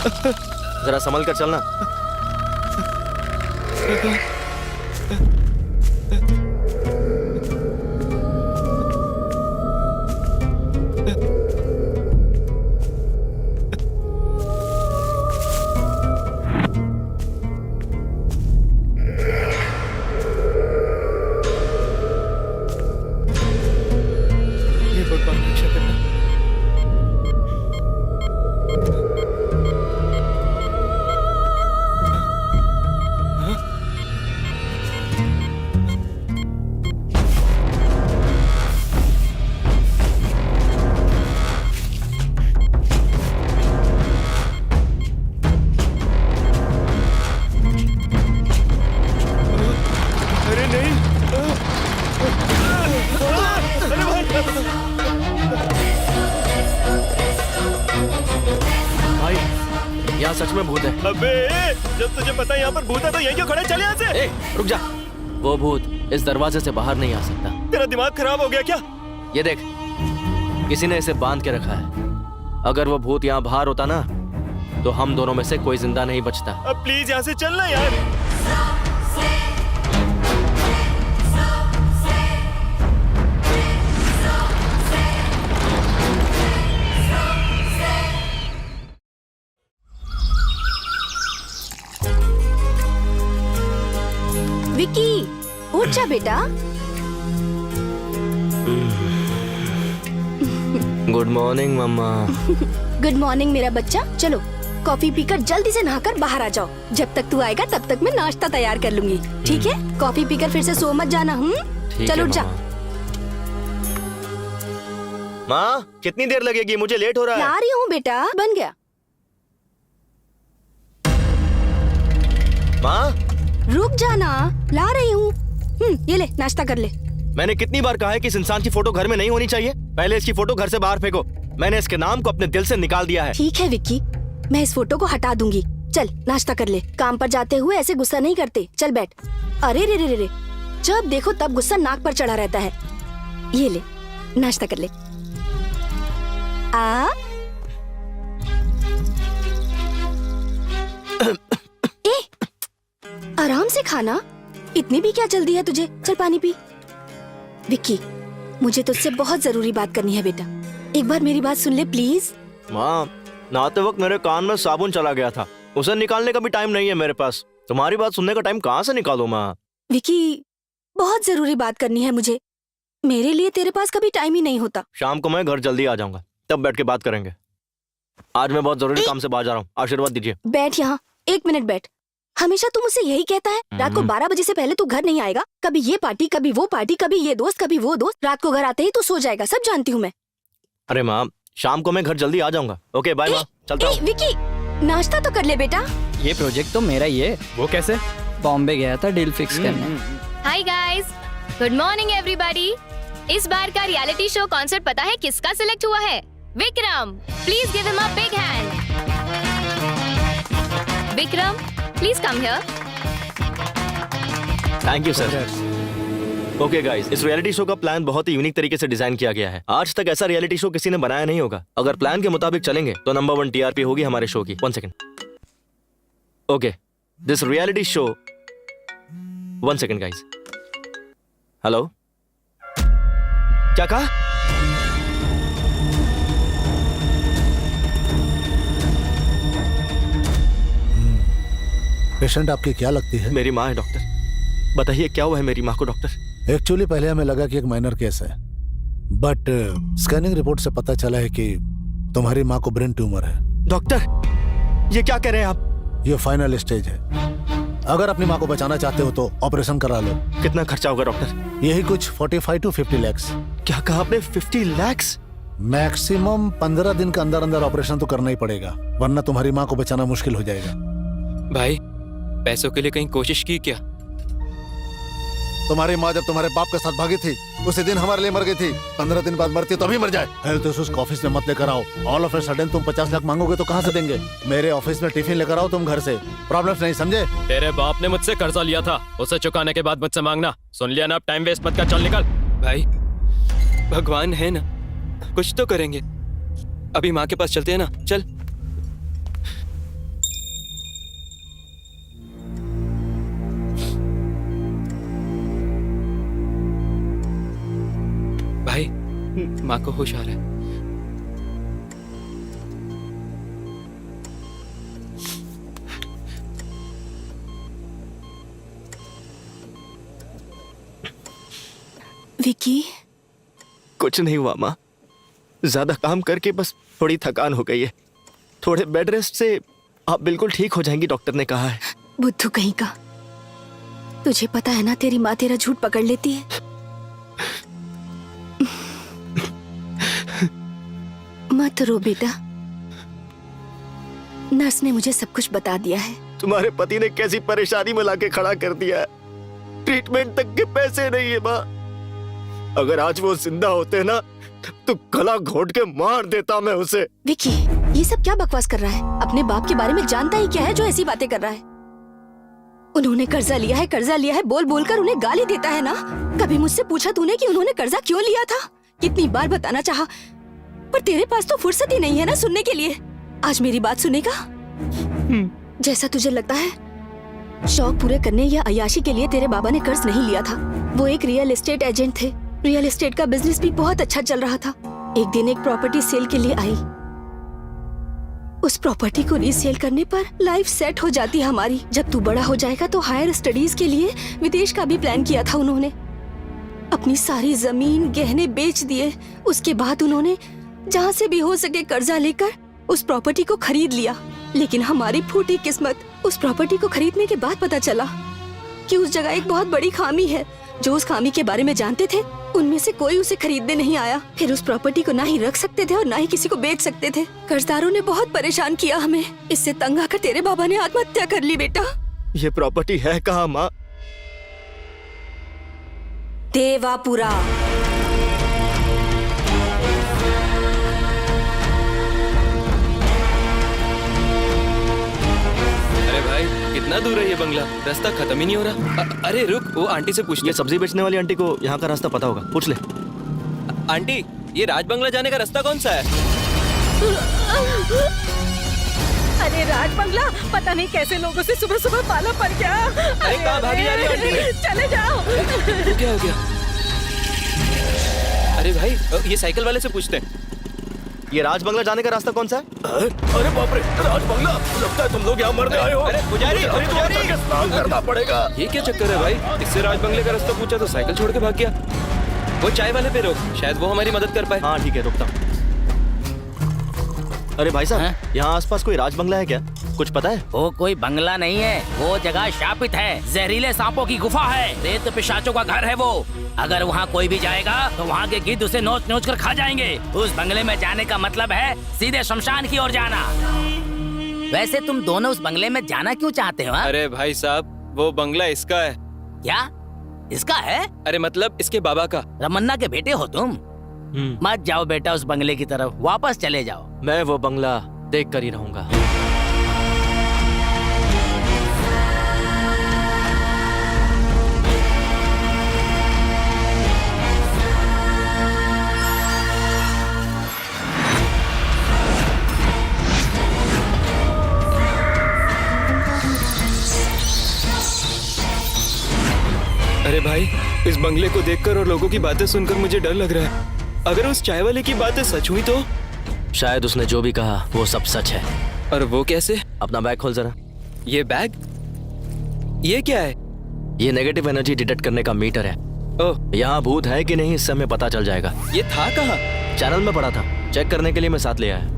जरा संभल कर चलना। यहाँ सच में भूत है। अबे जब तुझे पता है यहाँ पर भूत है तो यहीं क्यों खड़े, चले यहाँ से। ए, रुक जा। वो भूत इस दरवाजे से बाहर नहीं आ सकता। तेरा दिमाग खराब हो गया क्या? ये देख, किसी ने इसे बांध के रखा है। अगर वो भूत यहाँ बाहर होता ना तो हम दोनों में से कोई जिंदा नहीं बचता। अब प्लीज यहाँ से चलना यार। विक्की, उठ जा बेटा। गुड मॉर्निंग मम्मा। गुड मॉर्निंग मेरा बच्चा। चलो कॉफी पीकर जल्दी से नहाकर बाहर आ जाओ। जब तक तू आएगा तब तक मैं नाश्ता तैयार कर लूंगी, ठीक है? कॉफी पीकर फिर से सो मत जाना। चलो उठ जा। माँ कितनी देर लगेगी, मुझे लेट हो रहा है। ला रही हूँ बेटा, बन गया। माँ रुक जाना, ला रही हूँ। ये ले, नाश्ता कर ले। मैंने कितनी बार कहा है कि इस इंसान की फोटो घर में नहीं होनी चाहिए। पहले इसकी फोटो घर से बाहर फेंको। मैंने इसके नाम को अपने दिल से निकाल दिया है। ठीक है विक्की, मैं इस फोटो को हटा दूंगी। चल नाश्ता कर ले। काम पर जाते हुए ऐसे गुस्सा नहीं करते। चल बैठ। अरे रे रे रे, जब देखो तब गुस्सा नाक पर चढ़ा रहता है। ये ले, नाश्ता कर ले। आराम से खाना, इतनी भी क्या जल्दी है तुझे? चल पानी पी। विक्की, मुझे तुझसे बहुत जरूरी बात करनी है बेटा। एक बार मेरी बात सुन ले प्लीज। माँ, नहाते वक्त मेरे कान में साबुन चला गया था, उसे निकालने का भी टाइम नहीं है मेरे पास। तुम्हारी बात सुनने का टाइम कहाँ से निकालूं माँ? विक्की, बहुत जरूरी बात करनी है मुझे। मेरे लिए तेरे पास कभी टाइम ही नहीं होता। शाम को मैं घर जल्दी आ जाऊंगा, तब बैठ के बात करेंगे। आज मैं बहुत जरूरी काम से बाहर जा रहा हूँ, आशीर्वाद दीजिए। बैठ यहाँ, 1 मिनट बैठ। हमेशा तू मुझसे यही कहता है, रात को 12 बजे से पहले तू घर नहीं आएगा। कभी ये पार्टी, कभी वो पार्टी, कभी ये दोस्त, कभी वो दोस्त। रात को घर आते ही तू सो जाएगा, सब जानती हूँ मैं। अरे माँ, शाम को मैं घर जल्दी आ जाऊंगा। ओके बाय माँ, चलता हूँ। विक्की, नाश्ता तो कर ले बेटा। ये प्रोजेक्ट तो मेरा ही है। वो कैसे? बॉम्बे गया था डील फिक्स करने। Hi guys, good morning everybody. इस बार का रियलिटी शो कॉन्सेप्ट पता है किसका सिलेक्ट हुआ है? Vikram. Please give him a big hand. Vikram, please come here. Thank you sir. Okay guys, इस रियलिटी शो का प्लान बहुत ही यूनिक तरीके से डिजाइन किया गया है। आज तक ऐसा रियलिटी शो किसी ने बनाया नहीं होगा। अगर प्लान के मुताबिक चलेंगे तो नंबर 1 टीआरपी होगी हमारे शो की। 1 second. Okay, this reality show 1 second guys. Hello, क्या कहा? पेशेंट आपकी क्या लगती है? मेरी माँ है डॉक्टर। बताइए क्या हुआ है मेरी माँ को डॉक्टर? एक्चुअली पहले हमें लगा कि एक माइनर केस है, बट स्कैनिंग रिपोर्ट से पता चला है कि तुम्हारी माँ को ब्रेन ट्यूमर है। डॉक्टर, ये क्या कह रहे हैं आप? ये फाइनल स्टेज है। अगर अपनी माँ को बचाना चाहते हो तो ऑपरेशन करा लो। कितना खर्चा होगा डॉक्टर? यही कुछ 45 to 50 lakhs। क्या कहा आपने? 50 lakhs? मैक्सिमम 15 दिन के अंदर अंदर ऑपरेशन तो करना ही पड़ेगा, वरना तुम्हारी माँ को बचाना मुश्किल हो जाएगा। भाई, पैसों के लिए कहीं कोशिश की क्या? तुम्हारी माँ जब तुम्हारे बाप के साथ भागी थी उसी दिन हमारे लिए मर गई थी। 15 दिन बाद मरती तो अभी मर जाए। हेल्थ इश्यूज ऑफिस में मत लेकर आओ। ऑल ऑफ ए सडन तुम 50 लाख मांगोगे तो कहाँ से देंगे? मेरे ऑफिस में टिफिन लेकर आओ तुम घर से। प्रॉब्लम्स नहीं समझे? तेरे बाप ने मुझसे कर्जा लिया था, उसे चुकाने के बाद मुझसे मांगना। सुन लिया ना? अब टाइम वेस्ट मत कर, चल निकल। भाई, भगवान है ना, कुछ तो करेंगे। अभी माँ के पास चलते हैं ना, चल। माँ को होश आ रहा है। विकी, कुछ नहीं हुआ माँ, ज्यादा काम करके बस थोड़ी थकान हो गई है। थोड़े बेड रेस्ट से आप बिल्कुल ठीक हो जाएंगी, डॉक्टर ने कहा है। बुद्धू कहीं का। तुझे पता है ना तेरी माँ तेरा झूठ पकड़ लेती है। मत रो बेटा, नर्स ने मुझे सब कुछ बता दिया है। तुम्हारे पति ने कैसी परेशानी में लाके खड़ा कर दिया है। ट्रीटमेंट तक के पैसे नहीं है माँ। अगर आज वो जिंदा होते ना तो गला घोट के मार देता मैं उसे। विकी, ये सब क्या बकवास कर रहा है? अपने बाप के बारे में जानता ही क्या है जो ऐसी बातें कर रहा है? उन्होंने कर्जा लिया है बोल बोल कर उन्हें गाली देता है ना। कभी मुझसे पूछा तूने कि उन्होंने कर्जा क्यों लिया था? कितनी बार बताना चाहा, पर तेरे पास तो फुर्सत ही नहीं है ना सुनने के लिए। आज मेरी बात सुनेगा? जैसा तुझे लगता है, शौक पूरे करने या अय्याशी के लिए तेरे बाबा ने कर्ज नहीं लिया था। वो एक रियल एस्टेट एजेंट थे। रियल एस्टेट का बिजनेस भी बहुत अच्छा चल रहा था। एक दिन एक प्रॉपर्टी सेल के लिए आई। उस प्रॉपर्टी को रीसेल करने पर लाइफ सेट हो जाती हमारी। जब तू बड़ा हो जाएगा तो हायर स्टडीज के लिए विदेश का भी प्लान किया था उन्होंने। अपनी सारी जमीन गहने बेच दिए। उसके बाद उन्होंने जहाँ से भी हो सके कर्जा लेकर उस प्रॉपर्टी को खरीद लिया। लेकिन हमारी फूटी किस्मत, उस प्रॉपर्टी को खरीदने के बाद पता चला कि उस जगह एक बहुत बड़ी खामी है। जो उस खामी के बारे में जानते थे उनमें से कोई उसे खरीदने नहीं आया। फिर उस प्रॉपर्टी को ना ही रख सकते थे और ना ही किसी को बेच सकते थे। कर्जदारों ने बहुत परेशान किया हमें। इससे तंग आकर तेरे बाबा ने आत्महत्या कर ली। बेटा, ये प्रॉपर्टी है कहाँ माँ? देवापुरा। अरे भाई, कितना दूर है ये बंगला? रास्ता खत्म ही नहीं हो रहा। अरे रुक, वो आंटी से पूछ ले। ये सब्जी बेचने वाली आंटी को यहाँ का रास्ता पता होगा, पूछ ले। आंटी, ये राज बंगला जाने का रास्ता कौन सा है? अरे राज बंगला, पता नहीं कैसे लोगों से सुबह सुबह पाला पड़ गया। अरे कहाँ भागी जा रही है आंटी? चले जाओ। क्या हो गया? अरे भाई, ये साइकिल वाले से पूछते हैं। ये राज बंगला जाने का रास्ता कौन सा है? अरे बाप रे, राज बंगला, लगता है तुम लोग यहाँ मरने आए हो। अरे पुजारी, अरे पुजारी, स्नान करना पड़ेगा। ये क्या चक्कर है भाई? इससे राज बंगले का रास्ता पूछा तो साइकिल छोड़ के भाग गया। वो चाय वाले पे रोक, शायद वो हमारी मदद कर पाए। हाँ ठीक है, रुकता हूँ। अरे भाई साहब, यहाँ आसपास कोई राज बंगला है क्या? कुछ पता है? वो कोई बंगला नहीं है, वो जगह शापित है। जहरीले सांपों की गुफा है, रेत पिशाचों का घर है वो। अगर वहाँ कोई भी जाएगा तो वहाँ के गिद्ध उसे नोच नोच कर खा जाएंगे। उस बंगले में जाने का मतलब है सीधे शमशान की ओर जाना। वैसे तुम दोनों उस बंगले में जाना क्यों चाहते हो? अरे भाई साहब, वो बंगला इसका है। क्या इसका है? अरे मतलब इसके बाबा का। रमन्ना के बेटे हो तुम? मत जाओ बेटा उस बंगले की तरफ, वापस चले जाओ। मैं वो बंगला देख कर ही रहूंगा। अरे भाई, इस बंगले को देखकर और लोगों की बातें सुनकर मुझे डर लग रहा है। अगर उस चाय वाले की बातें सच हुई तो? शायद उसने जो भी कहा वो सब सच है। और वो कैसे? अपना बैग खोल जरा। ये बैग? ये क्या है? ये नेगेटिव एनर्जी डिटेक्ट करने का मीटर है। ओह, यहाँ भूत है कि नहीं इससे हमें पता चल जाएगा। ये था कहाँ? चैनल में पड़ा था, चेक करने के लिए मैं साथ ले आया।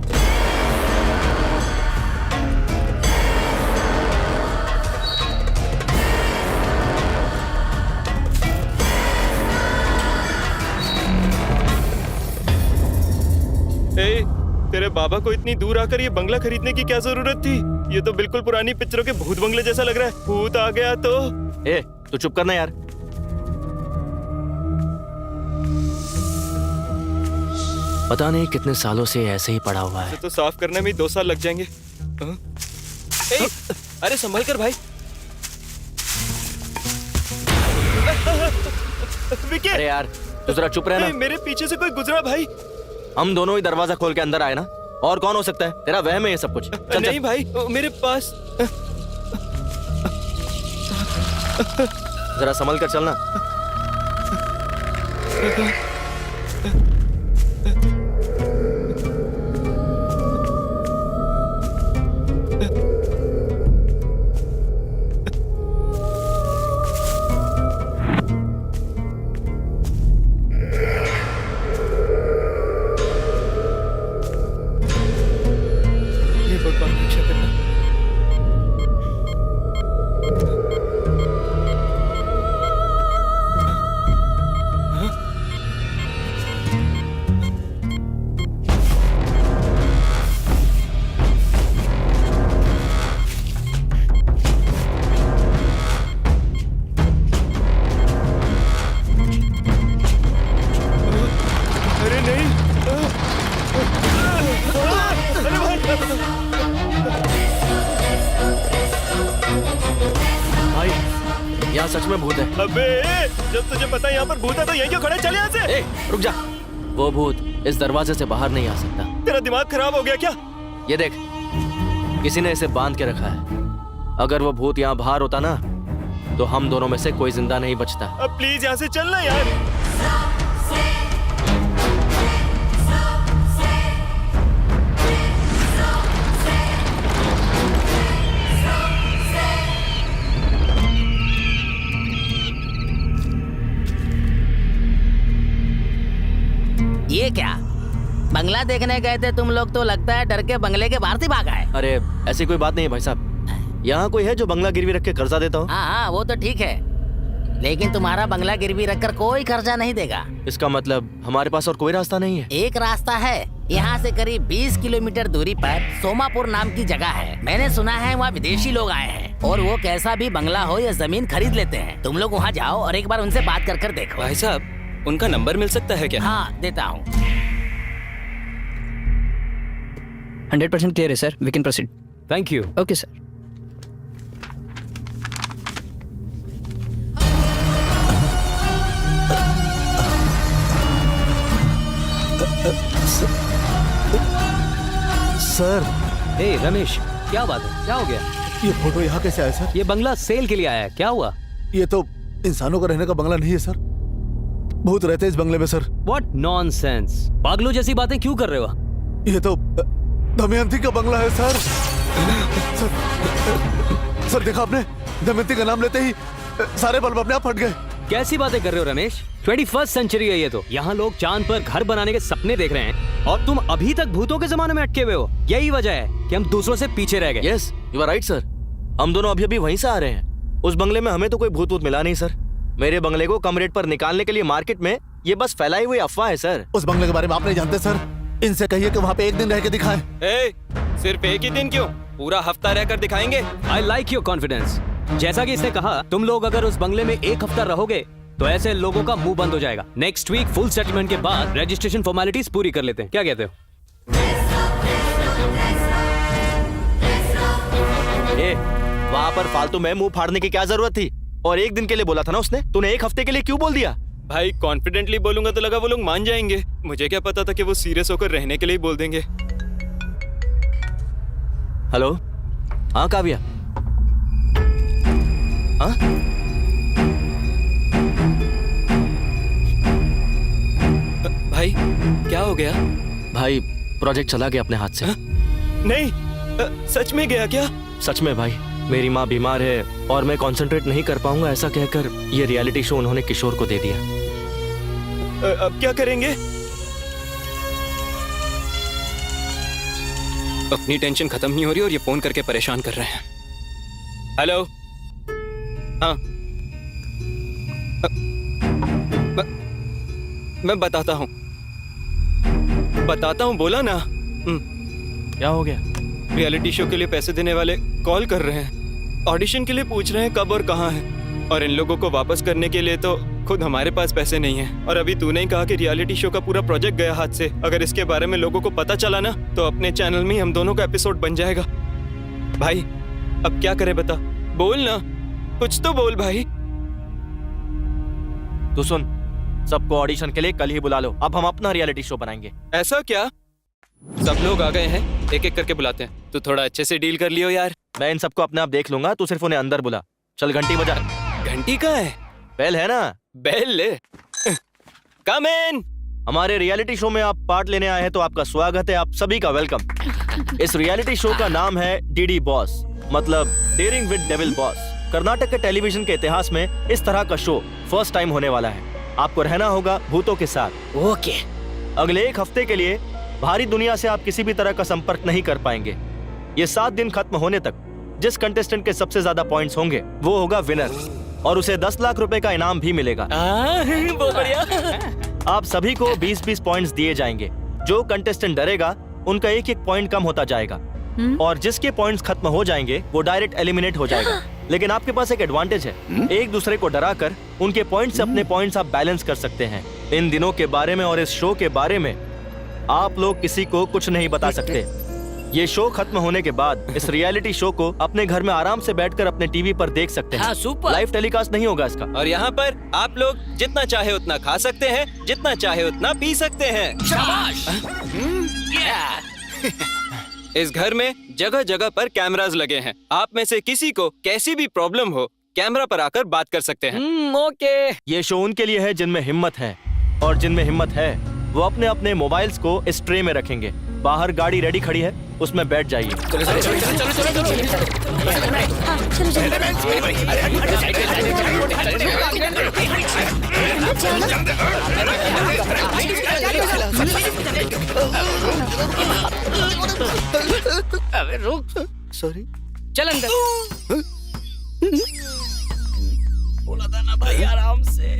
तेरे बाबा को इतनी दूर आकर ये बंगला खरीदने की क्या जरूरत थी? ये तो बिल्कुल पुरानी पिक्चरों के भूत बंगले जैसा लग रहा है। भूत आ गया तो? ए, तू चुप करना यार। पता नहीं कितने सालों से ऐसे ही पड़ा हुआ है। तो साफ करने में 2 साल लग जाएंगे। हाँ? अरे संभल कर भाई। विकी! अरे यार, तू जरा चुप रहना। मेरे पीछे से कोई गुजरा भाई। हम दोनों ही दरवाजा खोल के अंदर आए ना, और कौन हो सकता है? तेरा वहम है ये सब कुछ। चल, नहीं भाई, मेरे पास। जरा संभल कर चलना। और रक्षा करना। अरे नहीं अरे भाई यहाँ सच में भूत है। अबे जब तुझे पता है यहाँ पर भूत है तो यहीं क्यों खड़े, चल यहाँ से। ए, रुक जा। वो भूत इस दरवाजे से बाहर नहीं आ सकता। तेरा दिमाग खराब हो गया क्या? ये देख, किसी ने इसे बांध के रखा है। अगर वो भूत यहाँ बाहर होता ना तो हम दोनों में से कोई जिंदा नहीं बचता। अब प्लीज यहाँ से चलना यार। ये क्या बंगला देखने गए थे तुम लोग, तो लगता है डर के बंगले के बाहर से भागा है। अरे ऐसी कोई बात नहीं है भाई साहब। यहाँ कोई है जो बंगला गिरवी रख के कर्जा देता हो? हाँ वो तो ठीक है, लेकिन तुम्हारा बंगला गिरवी रखकर कोई कर्जा नहीं देगा। इसका मतलब हमारे पास और कोई रास्ता नहीं है? एक रास्ता है, यहाँ से करीब 20 किलोमीटर दूरी पर सोमापुर नाम की जगह है। मैंने सुना है वहाँ विदेशी लोग आए हैं और वो कैसा भी बंगला हो या जमीन खरीद लेते हैं। तुम लोग वहाँ जाओ और एक बार उनसे बात कर देखो। भाई साहब, उनका नंबर मिल सकता है क्या? हाँ देता हूँ। 100% क्लियर है sir, we can proceed. Thank you. Okay sir. Sir A Ramesh, क्या बात है, क्या हो गया? ये फोटो यहाँ कैसे आया सर? ये बंगला सेल के लिए आया है, क्या हुआ? ये तो इंसानों का रहने का बंगला नहीं है सर, भूत रहते हैं इस बंगले में सर। व्हाट नॉनसेंस, पागलों जैसी बातें क्यों कर रहे हो? ये तो दमयंती का बंगला है सर। सर देखा आपने, दमयंती का नाम लेते ही सारे बल्ब अपने आप फट गए। कैसी बातें कर रहे हो रमेश? 21st सेंचुरी है ये तो। यहाँ लोग चांद पर घर बनाने के सपने देख रहे हैं और तुम अभी तक भूतों के जमाने में अटके हुए हो। यही वजह है कि हम दूसरों से पीछे रह गए। Yes you are right sir, हम दोनों अभी वहीं से आ रहे हैं। उस बंगले में हमें तो कोई भूत मिला नहीं सर। मेरे बंगले को कम रेट पर निकालने के लिए मार्केट में ये बस फैलाई हुई अफवाह है सर। उस बंगले के बारे में आप नहीं जानते सर, इनसे कहिए कि वहाँ पे एक दिन रह के दिखाएं। सिर्फ एक ही दिन क्यों, पूरा हफ्ता रहकर दिखाएंगे। I like your confidence. जैसा कि इसने कहा, तुम लोग अगर उस बंगले में एक हफ्ता रहोगे तो ऐसे लोगों का मुंह बंद हो जाएगा। नेक्स्ट वीक फुल सेटलमेंट के बाद रजिस्ट्रेशन फॉर्मेलिटीज पूरी कर लेते हैं, क्या कहते हो? वहाँ पर फालतू में मुंह फाड़ने की क्या जरूरत थी? और एक दिन के लिए बोला था ना उसने, तूने एक हफ्ते के लिए क्यों बोल दिया? भाई कॉन्फिडेंटली बोलूंगा तो लगा वो लोग मान जाएंगे। मुझे क्या पता था कि वो सीरियस होकर रहने के लिए बोल देंगे। हेलो, हाँ काव्या, हाँ भाई क्या हो गया? भाई प्रोजेक्ट चला गया अपने हाथ से। नहीं सच में गया क्या? सच में भाई, मेरी माँ बीमार है और मैं कंसंट्रेट नहीं कर पाऊंगा, ऐसा कहकर ये रियलिटी शो उन्होंने किशोर को दे दिया। अब क्या करेंगे? अपनी टेंशन खत्म नहीं हो रही और ये फोन करके परेशान कर रहे हैं। हेलो, हाँ मैं बताता हूँ बोला ना। क्या हो गया? रियलिटी शो के लिए पैसे देने वाले कॉल कर रहे हैं, ऑडिशन के लिए पूछ रहे हैं कब और कहाँ है, और इन लोगों को वापस करने के लिए तो खुद हमारे पास पैसे नहीं है। और अभी तूने ही कहा कि रियलिटी शो का पूरा प्रोजेक्ट गया हाथ से। अगर इसके बारे में लोगों को पता चला ना तो अपने चैनल में ही हम दोनों का एपिसोड बन जाएगा। भाई अब क्या करें बता, बोल ना, कुछ तो बोल भाई। तू सुन, सबको ऑडिशन के लिए कल ही बुला लो, अब हम अपना रियलिटी शो बनाएंगे। ऐसा क्या? सब लोग आ गए हैं, एक एक करके बुलाते हैं। तू थोड़ा अच्छे से डील कर लियो यार। मैं इन सबको अपने आप देख लूंगा, तू सिर्फ उन्हें अंदर बुला। चल घंटी बजा। घंटी कहाँ है? बेल है ना? बेल ले। कम इन। हमारे रियलिटी शो में आप पार्ट लेने आए हैं तो आपका स्वागत है, आप सभी का वेलकम। इस रियलिटी शो का नाम है डीडी बॉस, मतलब daring with devil boss. Karnataka के टेलीविजन के इतिहास में इस तरह का शो फर्स्ट टाइम होने वाला है। आपको रहना होगा भूतों के साथ। ओके। अगले एक हफ्ते के लिए बाहरी दुनिया से आप किसी भी तरह का संपर्क नहीं कर पाएंगे। ये 7 दिन खत्म होने तक जिस कंटेस्टेंट के सबसे ज्यादा पॉइंट्स होंगे वो होगा विनर और उसे 10 लाख रुपए का इनाम भी मिलेगा। बहुत बढ़िया। आप सभी को 20-20 पॉइंट्स दिए जाएंगे। जो कंटेस्टेंट डरेगा उनका एक पॉइंट कम होता जाएगा और जिसके पॉइंट्स खत्म हो जाएंगे वो डायरेक्ट एलिमिनेट हो जाएगा। लेकिन आपके पास एक एडवांटेज है, एक दूसरे को डराकर उनके पॉइंट से अपने पॉइंट्स आप बैलेंस कर सकते हैं। इन दिनों के बारे में और इस शो के बारे में आप लोग किसी को कुछ नहीं बता सकते। ये शो खत्म होने के बाद इस रियलिटी शो को अपने घर में आराम से बैठकर अपने टीवी पर देख सकते हैं। हाँ, सुपर। लाइव टेलीकास्ट नहीं होगा इसका। और यहाँ पर आप लोग जितना चाहे उतना खा सकते हैं, जितना चाहे उतना पी सकते हैं। शाबाश। इस घर में जगह जगह पर कैमरास लगे हैं। आप में से किसी को कैसी भी प्रॉब्लम हो, कैमरा पर आकर बात कर सकते हैं। ओके। ये शो उनके लिए है जिनमें हिम्मत है और जिनमें हिम्मत है वो अपने अपने मोबाइल्स को इस ट्रे में रखेंगे। बाहर गाड़ी रेडी खड़ी है, उसमें बैठ जाइए। अबे रुक। सॉरी। चल अंदर। बोला था ना भाई आराम से।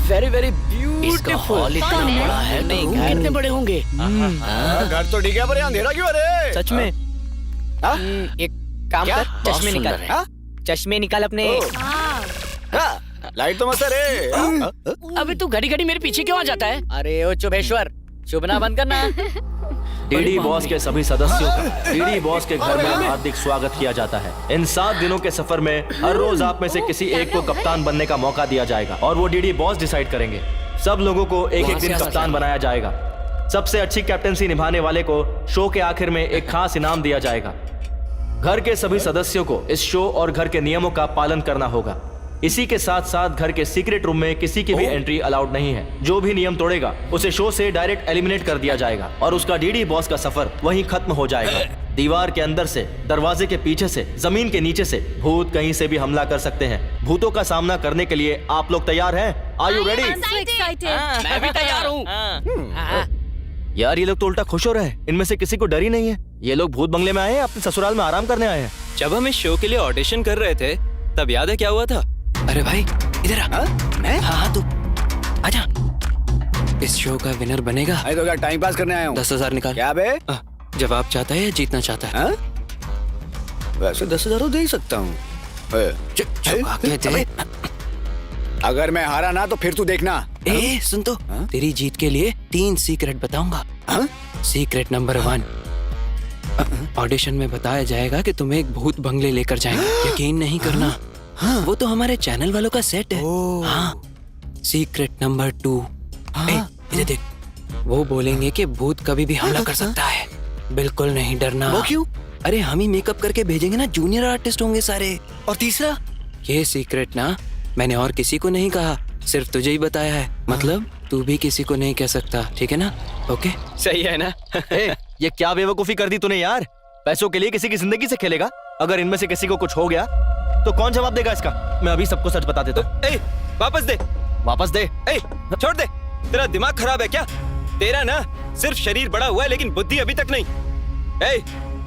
Very very beautiful. कितने बड़े होंगे? घर तो ठीक है पर अंधेरा क्यों? अरे सच में? एक काम कर, चश्मे निकाल। चश्मे निकाल अपने। लाइट तो मत रे। अबे तू घड़ी घड़ी मेरे पीछे क्यों आ जाता है? अरे ओ चुभेश्वर, चुभना बंद करना। डीडी बॉस के सभी सदस्यों का डीडी बॉस के घर में हार्दिक स्वागत किया जाता है। इन 7 दिनों के सफर में हर रोज आप में से किसी एक को कप्तान बनने का मौका दिया जाएगा और वो डीडी बॉस डिसाइड करेंगे। सब लोगों को एक एक दिन कप्तान बनाया जाएगा। सबसे अच्छी कैप्टनसी निभाने वाले को शो के आखिर में एक खास इनाम दिया जाएगा। घर के सभी सदस्यों को इस शो और घर के नियमों का पालन करना होगा। इसी के साथ साथ घर के सीक्रेट रूम में किसी की भी एंट्री अलाउड नहीं है। जो भी नियम तोड़ेगा उसे शो से डायरेक्ट एलिमिनेट कर दिया जाएगा और उसका डीडी बॉस का सफर वहीं खत्म हो जाएगा। दीवार के अंदर से, दरवाजे के पीछे से, जमीन के नीचे से भूत कहीं से भी हमला कर सकते हैं। भूतों का सामना करने के लिए आप लोग तैयार हैं? Are you ready? मैं भी तैयार हूँ। यार ये लोग तो उल्टा खुश हो रहे हैं। इनमें से किसी को डर ही नहीं है। ये लोग भूत बंगले में आए हैं, अपने ससुराल में आराम करने आए हैं। जब हम इस शो के लिए ऑडिशन कर रहे थे तब याद है क्या हुआ था? अरे भाई इधर आ। मैं? हाँ तू आजा। इस शो का विनर बनेगा। अरे तो क्या टाइम पास करने आया हूँ? 10,000 निकाल। क्या बे? जवाब चाहता है या जीतना चाहता है? वैसे 10,000 तो दे ही सकता हूँ। अगर मैं हारा ना तो फिर तू देखना। ए सुन तो, तेरी जीत के लिए 3 सीक्रेट बताऊंगा। सीक्रेट नंबर 1, ऑडिशन में बताया जाएगा कि तुम्हें एक भूत बंगले लेकर जाएंगे। यकीन नहीं करना, वो तो हमारे चैनल वालों का सेट है। हाँ। सीक्रेट नंबर 2, इधर देख, वो बोलेंगे कि भूत कभी भी हमला कर सकता है, बिल्कुल नहीं डरना। वो क्यों? अरे हम ही मेकअप करके भेजेंगे ना, जूनियर आर्टिस्ट होंगे सारे। और तीसरा? ये सीक्रेट ना मैंने और किसी को नहीं कहा, सिर्फ तुझे ही बताया है। मतलब तू भी किसी को नहीं कह सकता, ठीक है ना? ओके, सही है ना? ये क्या बेवकूफी कर दी तूने यार। पैसों के लिए किसी की जिंदगी से खेलेगा। अगर इनमें से किसी को कुछ हो गया तो कौन जवाब देगा इसका? मैं अभी सबको सच बता देता हूँ। वापस दे, वापस दे। छोड़ दे। तेरा दिमाग खराब है क्या? तेरा ना सिर्फ शरीर बड़ा हुआ है लेकिन बुद्धि अभी तक नहीं।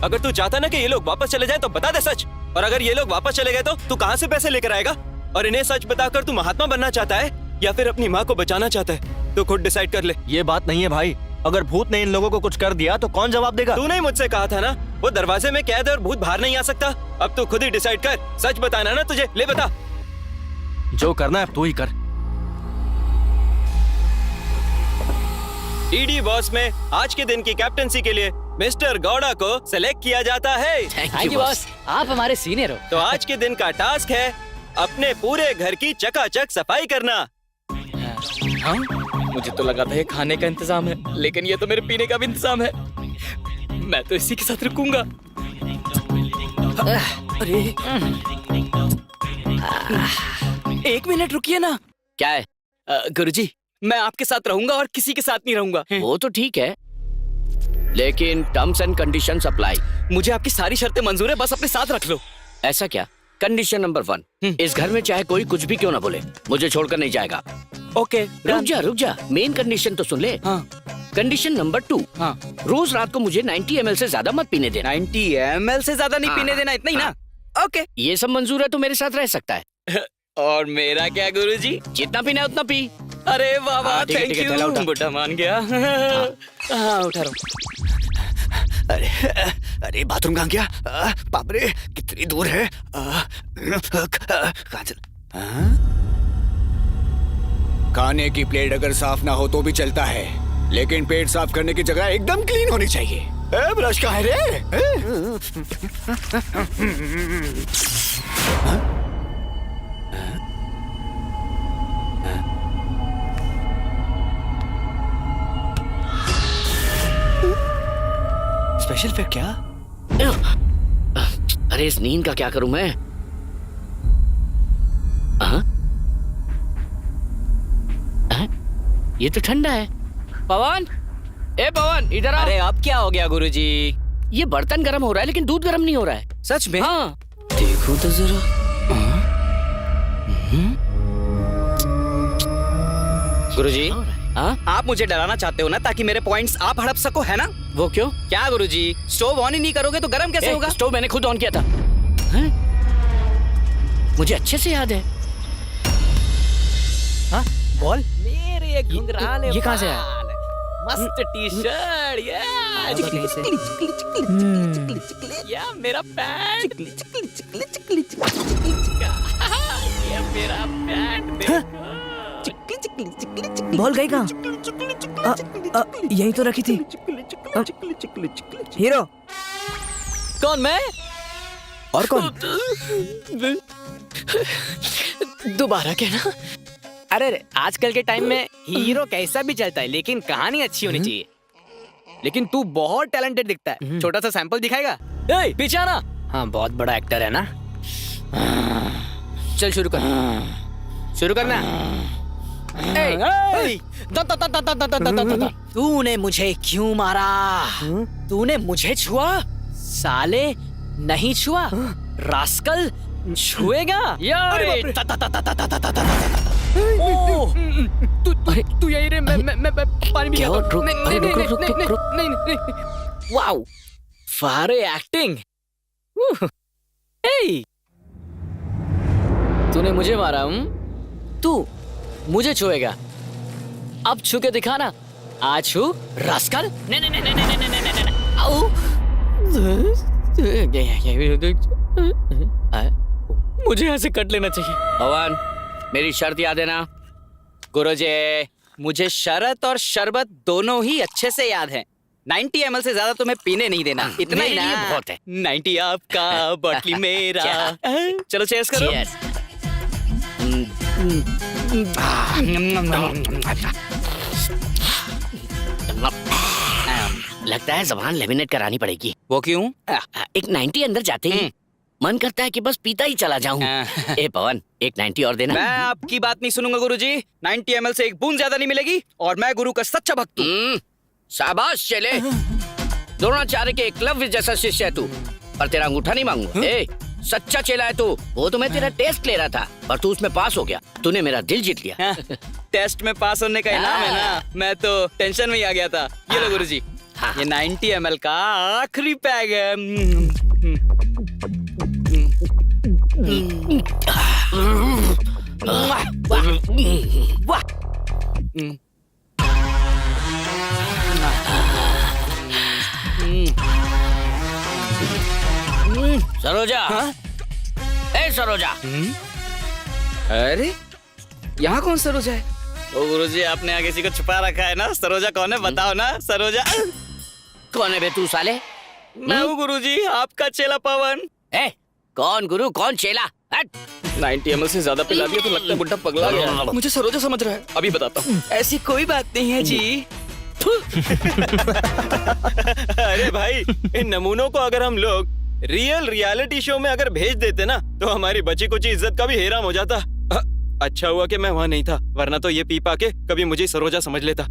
अगर तू चाहता ना कि ये लोग वापस चले जाएं तो बता दे सच। और अगर ये लोग वापस चले गए तो तू कहाँ से पैसे लेकर आएगा? और इन्हें सच बताकर तू महात्मा बनना चाहता है या फिर अपनी माँ को बचाना चाहता है? तो खुद डिसाइड कर ले। ये बात नहीं है भाई। अगर भूत ने इन लोगों को कुछ कर दिया तो कौन जवाब देगा? तूने मुझसे कहा था ना वो दरवाजे में कैद है और भूत बाहर नहीं आ सकता। अब तू खुद ही डिसाइड कर। सच बताना ना तुझे। ले बता। जो करना है अब तू ही कर। डीडी बॉस में आज के दिन की कैप्टनसी के लिए मिस्टर गौड़ा को सिलेक्ट किया जाता है। थैंक यू बॉस, आप हमारे सीनियर हो। तो आज के दिन का टास्क है अपने पूरे घर की चकाचक सफाई करना। हाँ? मुझे तो लगा था ये खाने का इंतजाम है, लेकिन ये तो मेरे पीने का भी इंतजाम है। मैं तो इसी के साथ रुकूंगा। अरे 1 मिनट रुकिए ना। क्या है? गुरुजी, मैं आपके साथ रहूंगा और किसी के साथ नहीं रहूंगा। वो तो ठीक है, लेकिन टर्म्स एंड कंडीशंस अप्लाई। मुझे आपकी सारी शर्तें मंजूर है, बस अपने साथ रख लो। ऐसा क्या? कंडीशन नंबर 1, इस घर में चाहे कोई कुछ भी क्यों ना बोले, मुझे छोड़कर नहीं जाएगा। ओके, रुक जा, मेन कंडीशन तो सुन ले। हाँ। कंडीशन नंबर 2, हाँ। रोज रात को मुझे 90 ml से ज्यादा मत पीने देना। 90 ml से ज्यादा नहीं हाँ। पीने देना, इतना ही ना? ओके। ये सब मंजूर है तो मेरे साथ रह सकता है। और मेरा क्या गुरुजी? जितना पीना है उतना पी। अरे वाह वाह, हाँ, ठीक है, थैंक ठीक है, चला उठा। यू। बुड्ढा मान गया। हाँ, उठा रहा हूँ। अरे बाथरूम कहाँ गया? बाप रे, कितनी दूर है? कहाँ चल? खाने की प्लेट अगर साफ ना हो तो भी चलता है, लेकिन पेट साफ करने की जगह एकदम क्लीन होनी चाहिए। ब्रश कहाँ है रे? स्पेशल इफेक्ट क्या? अरे इस नींद का क्या करूं मैं? ये तो ठंडा है। पवन, ए पवन, इधर आ। अरे अब क्या हो गया गुरुजी? ये बर्तन गर्म हो रहा है लेकिन दूध गर्म नहीं हो रहा है। सच में? हाँ। देखो तो जरा। गुरुजी, हाँ? आप मुझे डराना चाहते हो ना, ताकि मेरे पॉइंट्स आप हड़प सको, है ना? वो क्यों? क्या गुरुजी, स्टोव ऑन ही नहीं करोगे तो गर्म कैसे होगा? स्टोव मैंने खुद ऑन किया था। हैं? मुझे अच्छे से याद है। हाँ? बॉल? मेरे घुंघराले ये कहाँ से आया? मस्त टी शर्ट, या मेरा पैंट, ये मेरा पैंट। बॉल गई कहाँ? यही तो रखी थी। हीरो कौन? मैं? और कौन? दोबारा कहना। अरे आजकल के टाइम में हीरो कैसा भी चलता है, लेकिन कहानी अच्छी होनी चाहिए। लेकिन तू बहुत टैलेंटेड दिखता है। छोटा सा सैंपल दिखाएगा? पीछे आना। हाँ, बहुत बड़ा एक्टर है ना। चल शुरू कर। शुरू करना। तूने मुझे क्यों मारा? तूने मुझे छुआ? साले नहीं छुआ, रास्कल छुएगा। तू यही रे, मैं पानी भी वाओ, फारे एक्टिंग। तूने मुझे मारा? तू मुझे छुएगा? अब छू के दिखाना। आज छू, रास्कल। मुझे ऐसे कट लेना चाहिए। भगवान, मेरी शर्त याद है ना? गुरुजी, मुझे शरत और शरबत दोनों ही अच्छे से याद है। 90 ml से ज्यादा तुम्हें पीने नहीं देना, इतना ही ना? बहुत है। 90 आपका, बॉटली मेरा। चलो चेयर्स करो। लगता है ज़बान लेमिनेट करानी पड़ेगी। वो क्यों? एक 90 अंदर जाते ही मन करता है कि बस पीता ही चला जाऊं। ए पवन, एक 90 और देना। मैं आपकी बात नहीं सुनूंगा गुरुजी। 90 ml से एक बूंद ज्यादा नहीं मिलेगी, और मैं गुरु का सच्चा भक्त हूँ। शाबाश चले। द्रोणाचार्य के एकलव्य जैसा शिष्य है तू, पर तेरा अंगूठा नहीं मांगूंगा। ए, सच्चा चेला है तू। वो तो मैं तेरा टेस्ट ले रहा था, पर तू उसमें पास हो गया। तूने मेरा दिल जीत लिया। टेस्ट में पास होने का इनाम है ना? मैं तो टेंशन में ही आ गया था। ये लो गुरुजी, ये 90 ml का आखिरी पैग है। सरोजा। ए सरोजा। अरे यहाँ कौन सरोजा है? ओ गुरुजी, आपने आगे किसी को छुपा रखा है ना? सरोजा कौन है बताओ ना? सरोजा कौन है बे तू साले? मैं हूँ गुरुजी, आपका चेला पवन। ए, कौन गुरु कौन चेला? 90 ml से ज्यादा पिला दिया तो लगता है बुड्ढा पगला गया। मुझे सरोजा समझ रहा है। अभी बताता हूँ। ऐसी कोई बात नहीं है जी। अरे भाई, इन नमूनों को अगर हम लोग रियल रियलिटी शो में अगर भेज देते ना तो हमारी बची कुची इज्जत का भी हेराम हो जाता। अच्छा हुआ कि मैं वहाँ नहीं था, वरना तो ये पी पा के कभी मुझे सरोजा समझ लेता।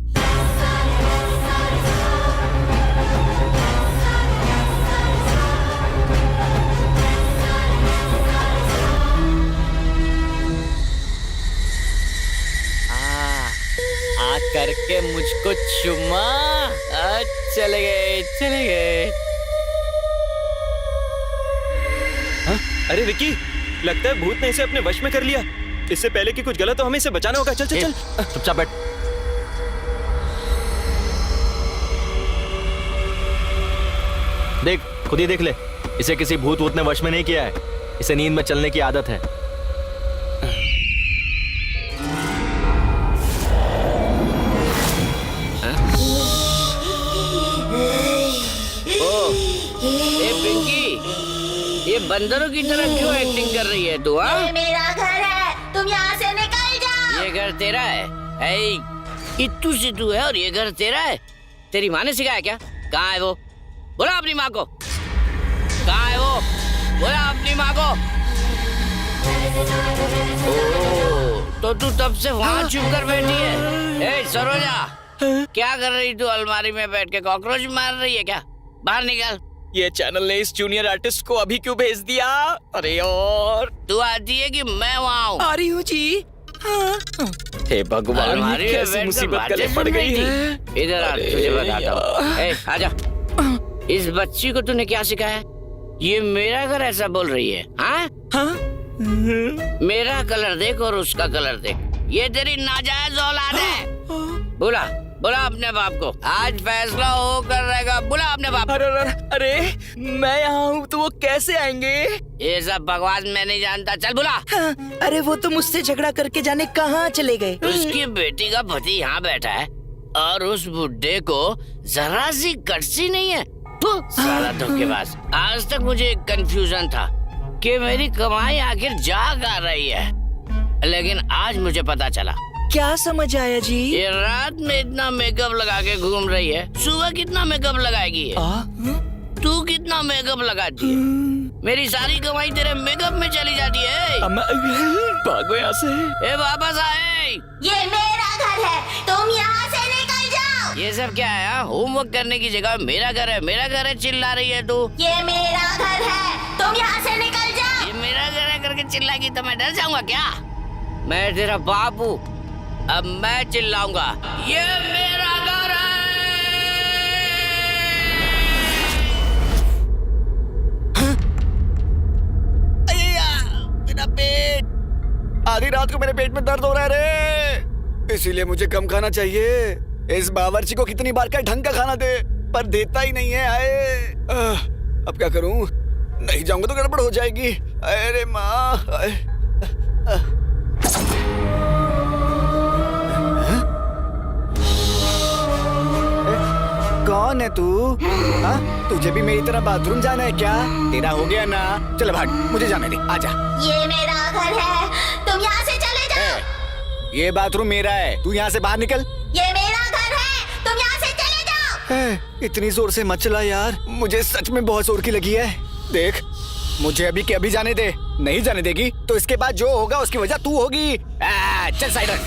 आ करके मुझको चुम्मा। चले गए चले गए। हाँ? अरे विकी, लगता है भूत ने इसे अपने वश में कर लिया। इससे पहले कि कुछ गलत हो हमें इसे बचाना होगा। चल चल चल। चुपचाप बैठ। देख, खुद ही देख ले, इसे किसी भूत वूत ने वश में नहीं किया है। इसे नींद में चलने की आदत है। ये बंदरों की तरह क्यों एक्टिंग कर रही है तू? ये मेरा घर है, तुम यहाँ से निकल जाओ। ये घर तेरा है? इत्तू सिद्धू है और ये घर तेरा है? तेरी माँ ने सिखाया क्या? कहाँ है वो? बोला अपनी माँ को। कहाँ है वो? बोला अपनी माँ को। तो तू तब से वहाँ छुप कर बैठी है। ए सरोजा, क्या कर रही तू अलमारी में बैठ के? कॉकरोच मार रही है क्या? बाहर निकल। ये चैनल ने इस जूनियर आर्टिस्ट को अभी क्यों भेज दिया? अरे यार, तू आती है कि मैं वहाँ हूँ? आ रही हूँ जी। हे भगवान, ये कैसी मुसीबत गले पड़ गई है। इधर आ, तुझे बताता हूँ। ए, आजा। इस बच्ची को तूने क्या सिखाया? ये मेरा घर ऐसा बोल रही है? हाँ? मेरा कलर देख और उसका कलर देख। ये तेरी नाजायज औलाद है। बोला बोला अपने बाप को। आज फैसला हो कर रहेगा। बोला अपने बाप। अरे मैं यहाँ हूँ तो वो कैसे आएंगे? ये सब बकवास मैं नहीं जानता। चल बोला। अरे वो तो मुझसे झगड़ा करके जाने कहाँ चले गए। उसकी बेटी का पति यहाँ बैठा है और उस बुड्ढे को जरा सी कटसी नहीं है। सारा धोखेबाज। आज तक मुझे एक कंफ्यूजन था कि मेरी कमाई आखिर जा कहाँ रही है, लेकिन आज मुझे पता चला। क्या समझ आया जी? ये रात में इतना मेकअप लगा के घूम रही है, सुबह कितना मेकअप लगाएगी ये? तू कितना मेकअप लगाती है? मेरी सारी कमाई तेरे मेकअप में चली जाती है। भागो यहाँ से। ए वापस आए। ये मेरा घर है, तुम यहाँ से निकल जाओ। ये सब क्या है? होमवर्क करने की जगह मेरा घर है चिल्ला रही है तू। ये मेरा घर है, तुम यहाँ से निकल जाओ। ये मेरा घर है करके चिल्लाएगी तो मैं डर जाऊंगा क्या? मैं तेरा बाप हूँ, अब मैं चिल्लाऊंगा। ये मेरा घर मेरा पेट। आधी रात को मेरे पेट में दर्द हो रहा है रे, इसीलिए मुझे कम खाना चाहिए। इस बावर्ची को कितनी बार क्या ढंग का खाना दे, पर देता ही नहीं है। आए अब क्या करूं? नहीं जाऊंगा तो गड़बड़ हो जाएगी। अरे माँ, कौन है तू? हाँ? तुझे भी मेरी तरह बाथरूम जाना है क्या? तेरा हो गया ना? चल भाग, मुझे जाने दे। आजा। ये मेरा घर है, तुम यहाँ से चले जाओ। ये बाथरूम मेरा है, तू यहाँ से बाहर निकल। ये मेरा घर है, तुम यहाँ से चले जाओ। इतनी जोर से मत चला यार, मुझे सच में बहुत जोर की लगी है। देख, मुझे अभी के अभी जाने दे। नहीं जाने देगी तो इसके बाद जो होगा उसकी वजह तू होगी। चल साइड रख।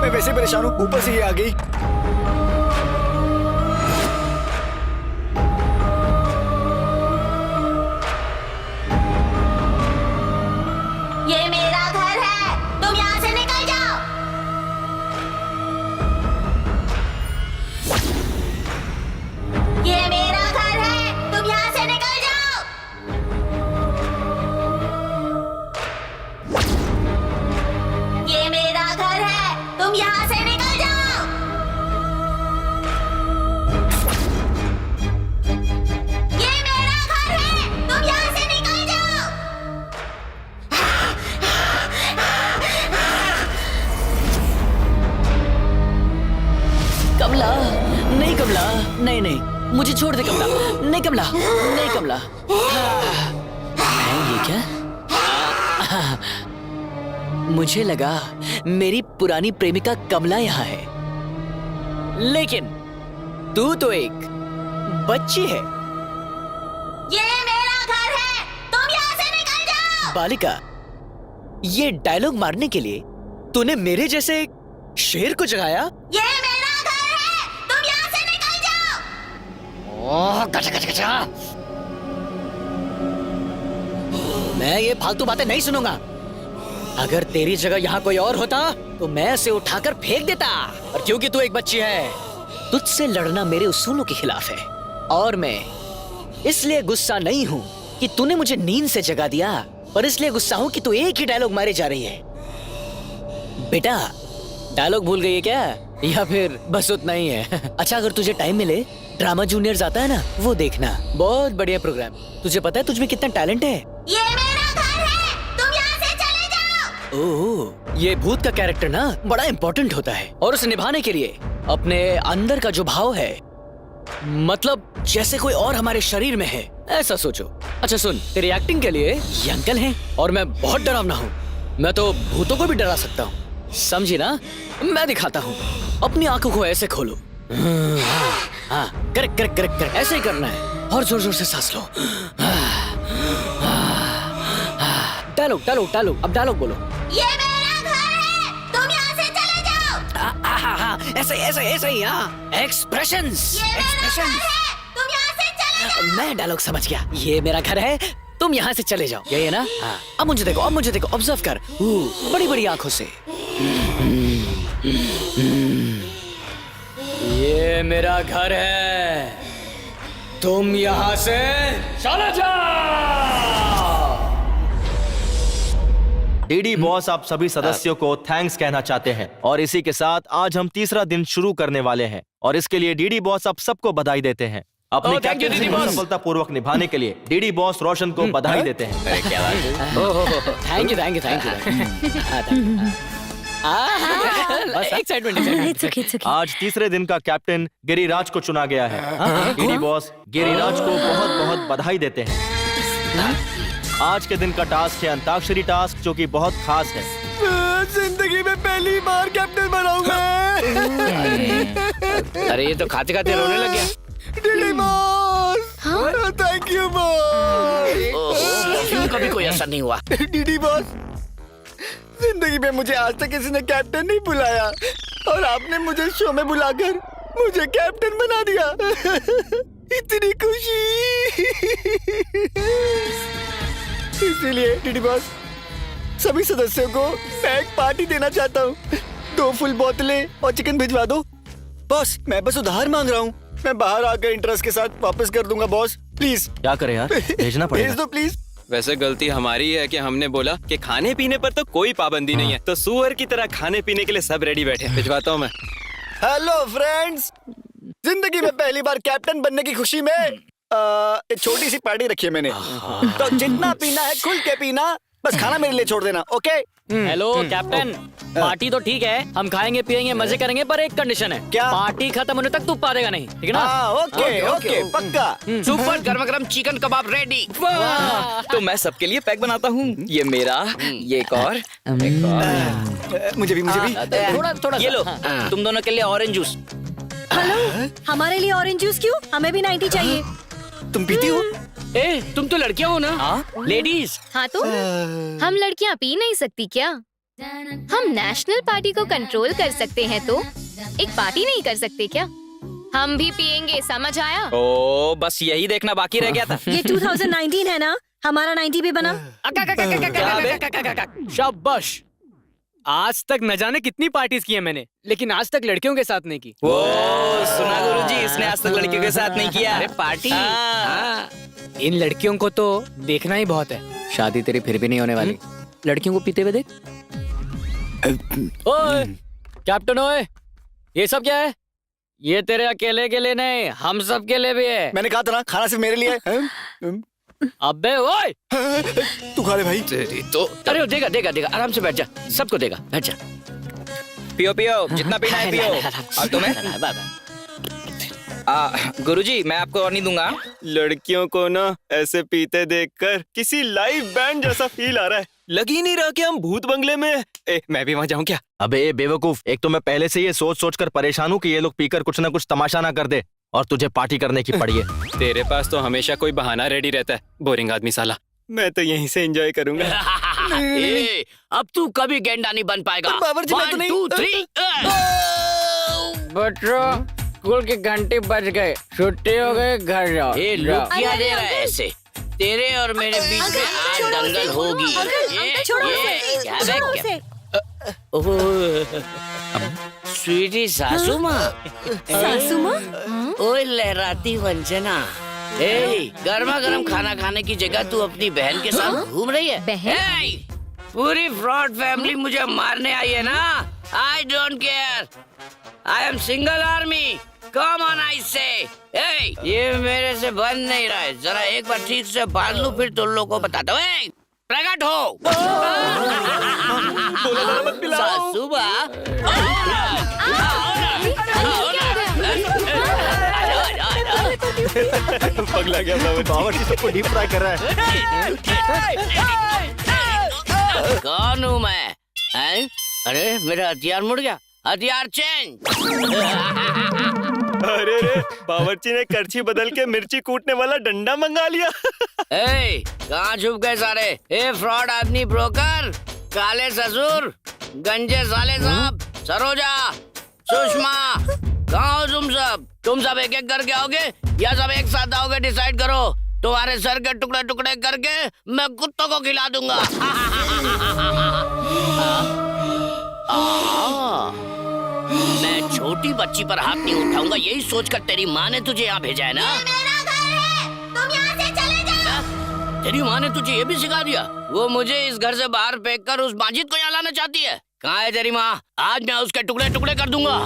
मैं वैसे परेशान हूँ, ऊपर से ये आ गई। ये मेरा घर है, तुम यहाँ से निकल जाओ। ये मेरा घर है, तुम यहाँ से निकल जाओ। ये मेरा घर है, तुम यहाँ से निकल जाओ। ये मेरा घर है, तुम यहाँ से निकल जाओ। कमला, नहीं कमला, नहीं नहीं, मुझे छोड़ दे कमला। नहीं कमला, नहीं कमला। ये क्या? मुझे लगा मेरी पुरानी प्रेमिका कमला यहाँ है, लेकिन तू तो एक बच्ची है। बालिका, ये डायलॉग मारने के लिए तूने मेरे जैसे एक शेर को जगाया? ये मेरा घर है, तुम यहाँ से निकल जाओ। ओह, गचा गचा गचा। मैं ये फालतू बातें नहीं सुनूंगा। अगर तेरी जगह यहाँ कोई और होता तो मैं उसे उठाकर फेंक देता। और क्योंकि तू एक बच्ची है, तुझसे लड़ना मेरे उसूलों के खिलाफ है। और मैं इसलिए गुस्सा नहीं हूँ कि तूने मुझे नींद से जगा दिया, पर इसलिए गुस्सा हूँ कि तू एक ही डायलॉग मारे जा रही है। बेटा, डायलॉग भूल गई है क्या, या फिर बस उतना ही है? अच्छा, अगर तुझे टाइम मिले, ड्रामा जूनियर्स आता है ना, वो देखना। बहुत बढ़िया प्रोग्राम। तुझे पता है तुझमें कितना टैलेंट है? ये मेरा घर है, तुम यहाँ से चले जाओ। ओह, ये भूत का कैरेक्टर ना बड़ा इम्पोर्टेंट होता है, और उसे निभाने के लिए अपने अंदर का जो भाव है, मतलब जैसे कोई और हमारे शरीर में है, ऐसा सोचो। अच्छा सुन, तेरी एक्टिंग के लिए ये अंकल हैं, और मैं बहुत डरावना हूँ। मैं तो भूतों को भी डरा सकता हूँ, समझी ना? मैं दिखाता हूँ। अपनी आंखों को ऐसे खोलो। हाँ, करेक्ट करेक्ट करेक्ट करेक्ट, ऐसे ही करना है। और जोर जोर से सांस लो। डायलॉग डायलॉग डायलॉग, अब डायलॉग बोलो। ये मेरा घर है, तुम यहाँ से चले जाओ। ऐसे ऐसे ऐसे ही, हाँ। एक्सप्रेशंस, ये मेरा घर एक्सप्रेशंस। है, तुम यहाँ से चले जाओ। मैं डायलॉग समझ गया। ये मेरा घर है, तुम यहाँ से चले जाओ, यही है ना? हाँ। अब मुझे देखो, अब मुझे देखो, ऑब्जर्व कर बड़ी बड़ी आंखों से। ये मेरा घर है, तुम यहाँ से चले जाओ। डीडी बॉस आप सभी सदस्यों को थैंक्स कहना चाहते हैं, और इसी के साथ आज हम तीसरा दिन शुरू करने वाले हैं, और इसके लिए डीडी बॉस आप सबको बधाई देते हैं। अपनी कैप्टनसी को सफलतापूर्वक निभाने के लिए डीडी बॉस रोशन को बधाई देते हैं। Thank you thank you thank you. Excitement. आज तीसरे दिन का कैप्टन गिरिराज को चुना गया है। डीडी बॉस गिरिराज को बहुत बहुत बधाई देते हैं। आज के दिन का टास्क है अंताक्षरी टास्क, जो कि बहुत खास है। जिंदगी में पहली बार कैप्टन बना हूं मैं। अरे ये तो खाते खाते रोने लग गया। DD boss, thank you boss. कभी कोई असर नहीं हुआ। डीडी बॉस, जिंदगी में मुझे आज तक किसी ने कैप्टन नहीं बुलाया, और आपने मुझे शो में बुलाकर मुझे कैप्टन बना दिया। इतनी खुशी। इसीलिए डीडी बॉस, सभी सदस्यों को मैं एक पार्टी देना चाहता हूँ। 2 फुल बोतलें और चिकन भिजवा दो। बॉस, मैं बस उधार मांग रहा हूँ। मैं बाहर आकर इंटरेस्ट के साथ वापस कर दूंगा बॉस, प्लीज। क्या करें यार, भेजना पड़ेगा। भेज दो प्लीज। वैसे गलती हमारी है कि हमने बोला कि खाने पीने पर तो कोई पाबंदी नहीं है, तो सुअर की तरह खाने पीने के लिए सब रेडी बैठे। भिजवाता हूँ मैं। हेलो फ्रेंड्स, जिंदगी में पहली बार कैप्टन बनने की खुशी में एक छोटी सी पार्टी रखी है मैंने। तो जितना पीना है खुल के पीना, बस खाना मेरे लिए छोड़ देना, ओके? हेलो कैप्टन, पार्टी तो ठीक है, हम खाएंगे पिएंगे मजे करेंगे, पर एक कंडीशन है। क्या? पार्टी खत्म होने तक तू पा देगा नहीं, ठीक है ना? ओके ओके, पक्का। सुपर गरम गरम चिकन कबाब रेडी। तो मैं सबके लिए पैक बनाता हूँ। ये मेरा, ये एक और। मुझे भी थोड़ा थोड़ा ये लो, तुम दोनों के लिए ऑरेंज जूस। हेलो, हमारे लिए ऑरेंज जूस क्यों? हमें भी 90 चाहिए। तुम पीती हो? ए, तुम तो लड़कियां हो ना? लेडीज। हाँ तो हम लड़कियाँ पी नहीं सकती क्या? हम नेशनल पार्टी को कंट्रोल कर सकते हैं, तो एक पार्टी नहीं कर सकते क्या? हम भी पियेंगे, समझ आया? ओ, बस यही देखना बाकी रह गया था। ये 2019 है ना, हमारा 90 भी बना। शाबाश। आज तक न जाने कितनी पार्टीज की है मैंने, लेकिन आज तक लड़कियों के साथ नहीं की। वो सुना गुरुजी, इसने आज तक लड़कियों के साथ नहीं किया। अरे पार्टी। इन लड़कियों को तो देखना ही बहुत है। शादी तेरी फिर भी नहीं होने वाली। लड़कियों को पीते हुए देख। ओए कैप्टन, ओए ये सब क्या है? ये तेरे अकेले के लिए नहीं, हम सब के लिए भी है। मैंने कहा था ना, खाना सिर्फ मेरे लिए है। अबे ओए, तू खा ले भाई। तेरी तो। अरे देगा देगा देगा, आराम से बैठ जा, सबको देगा, बैठ जा। पियो पियो, जितना पीना है पियो। और तुम्हें? गुरुजी, मैं आपको और नहीं दूंगा। लड़कियों को ना ऐसे पीते देखकर किसी लाइव बैंड जैसा फील आ रहा है। लग ही नहीं रहा कि हम भूत बंगले में हैं। मैं भी वहाँ जाऊँ क्या? अबे बेवकूफ, एक तो मैं पहले से ये सोच सोच कर परेशान हूँ कि ये लोग पीकर कुछ ना कुछ तमाशा ना कर दे, और तुझे पार्टी करने की पड़ी है। तेरे पास तो हमेशा कोई बहाना रेडी रहता है, बोरिंग आदमी साला। मैं तो यहीं से एंजॉय करूंगा। ए, अब तू कभी गेंडा नहीं बन पाएगा। पर बावर्ची, मैं तो 1, नहीं- 2, 3 बच्चों स्कूल की घंटी बज गए, छुट्टी हो गई, घर जाओ। ये लुक क्या दे रहा है ऐसे? तेरे और मेरे बीच में आज दंगल होगी। स्वीटी सासू माँ। सासू माँ? ओए लहराती वंजना, ए, गर्मा गर्म खाना खाने की जगह तू अपनी बहन के साथ घूम रही है? बहन? ए, पूरी फ्रॉड फैमिली मुझे मारने आई है ना। I don't care, I am single army. Come on I से। ए, ये मेरे से बन नहीं रहा है, जरा एक बार ठीक से बांध लूं फिर तुम लोगों को बताता हूँ। ए, प्रकट हो। सासू माँ, पगला गया बावर्ची सबको डीप फ्राई कर रहा है। कौन हूँ मैं? हैं? अरे मेरा हथियार मुड़ गया, हथियार चेंज। अरे रे, बावर्ची ने करछी बदल के मिर्ची कूटने वाला डंडा मंगा लिया। ए, कहाँ छुप गए सारे? ए फ्रॉड आदमी, ब्रोकर, काले ससुर, गंजे साले साहब, सरोजा, सुषमा, कहाँ हो तुम सब? तुम सब एक एक करके आओगे या सब एक साथ आओगे? डिसाइड करो। तुम्हारे सर के टुकड़े टुकड़े करके मैं कुत्तों को खिला दूंगा। मैं छोटी बच्ची पर हाथ नहीं उठाऊंगा, यही सोचकर तेरी माँ ने तुझे यहाँ भेजा है ना? तुम यहाँ से चले जाओ। तेरी माँ ने तुझे ये भी सिखा दिया? वो मुझे इस घर से बाहर फेंककर उस माजिद को यहाँ लाना चाहती है। कहाँ है तेरी माँ? आज मैं उसके टुकड़े टुकड़े कर दूंगा।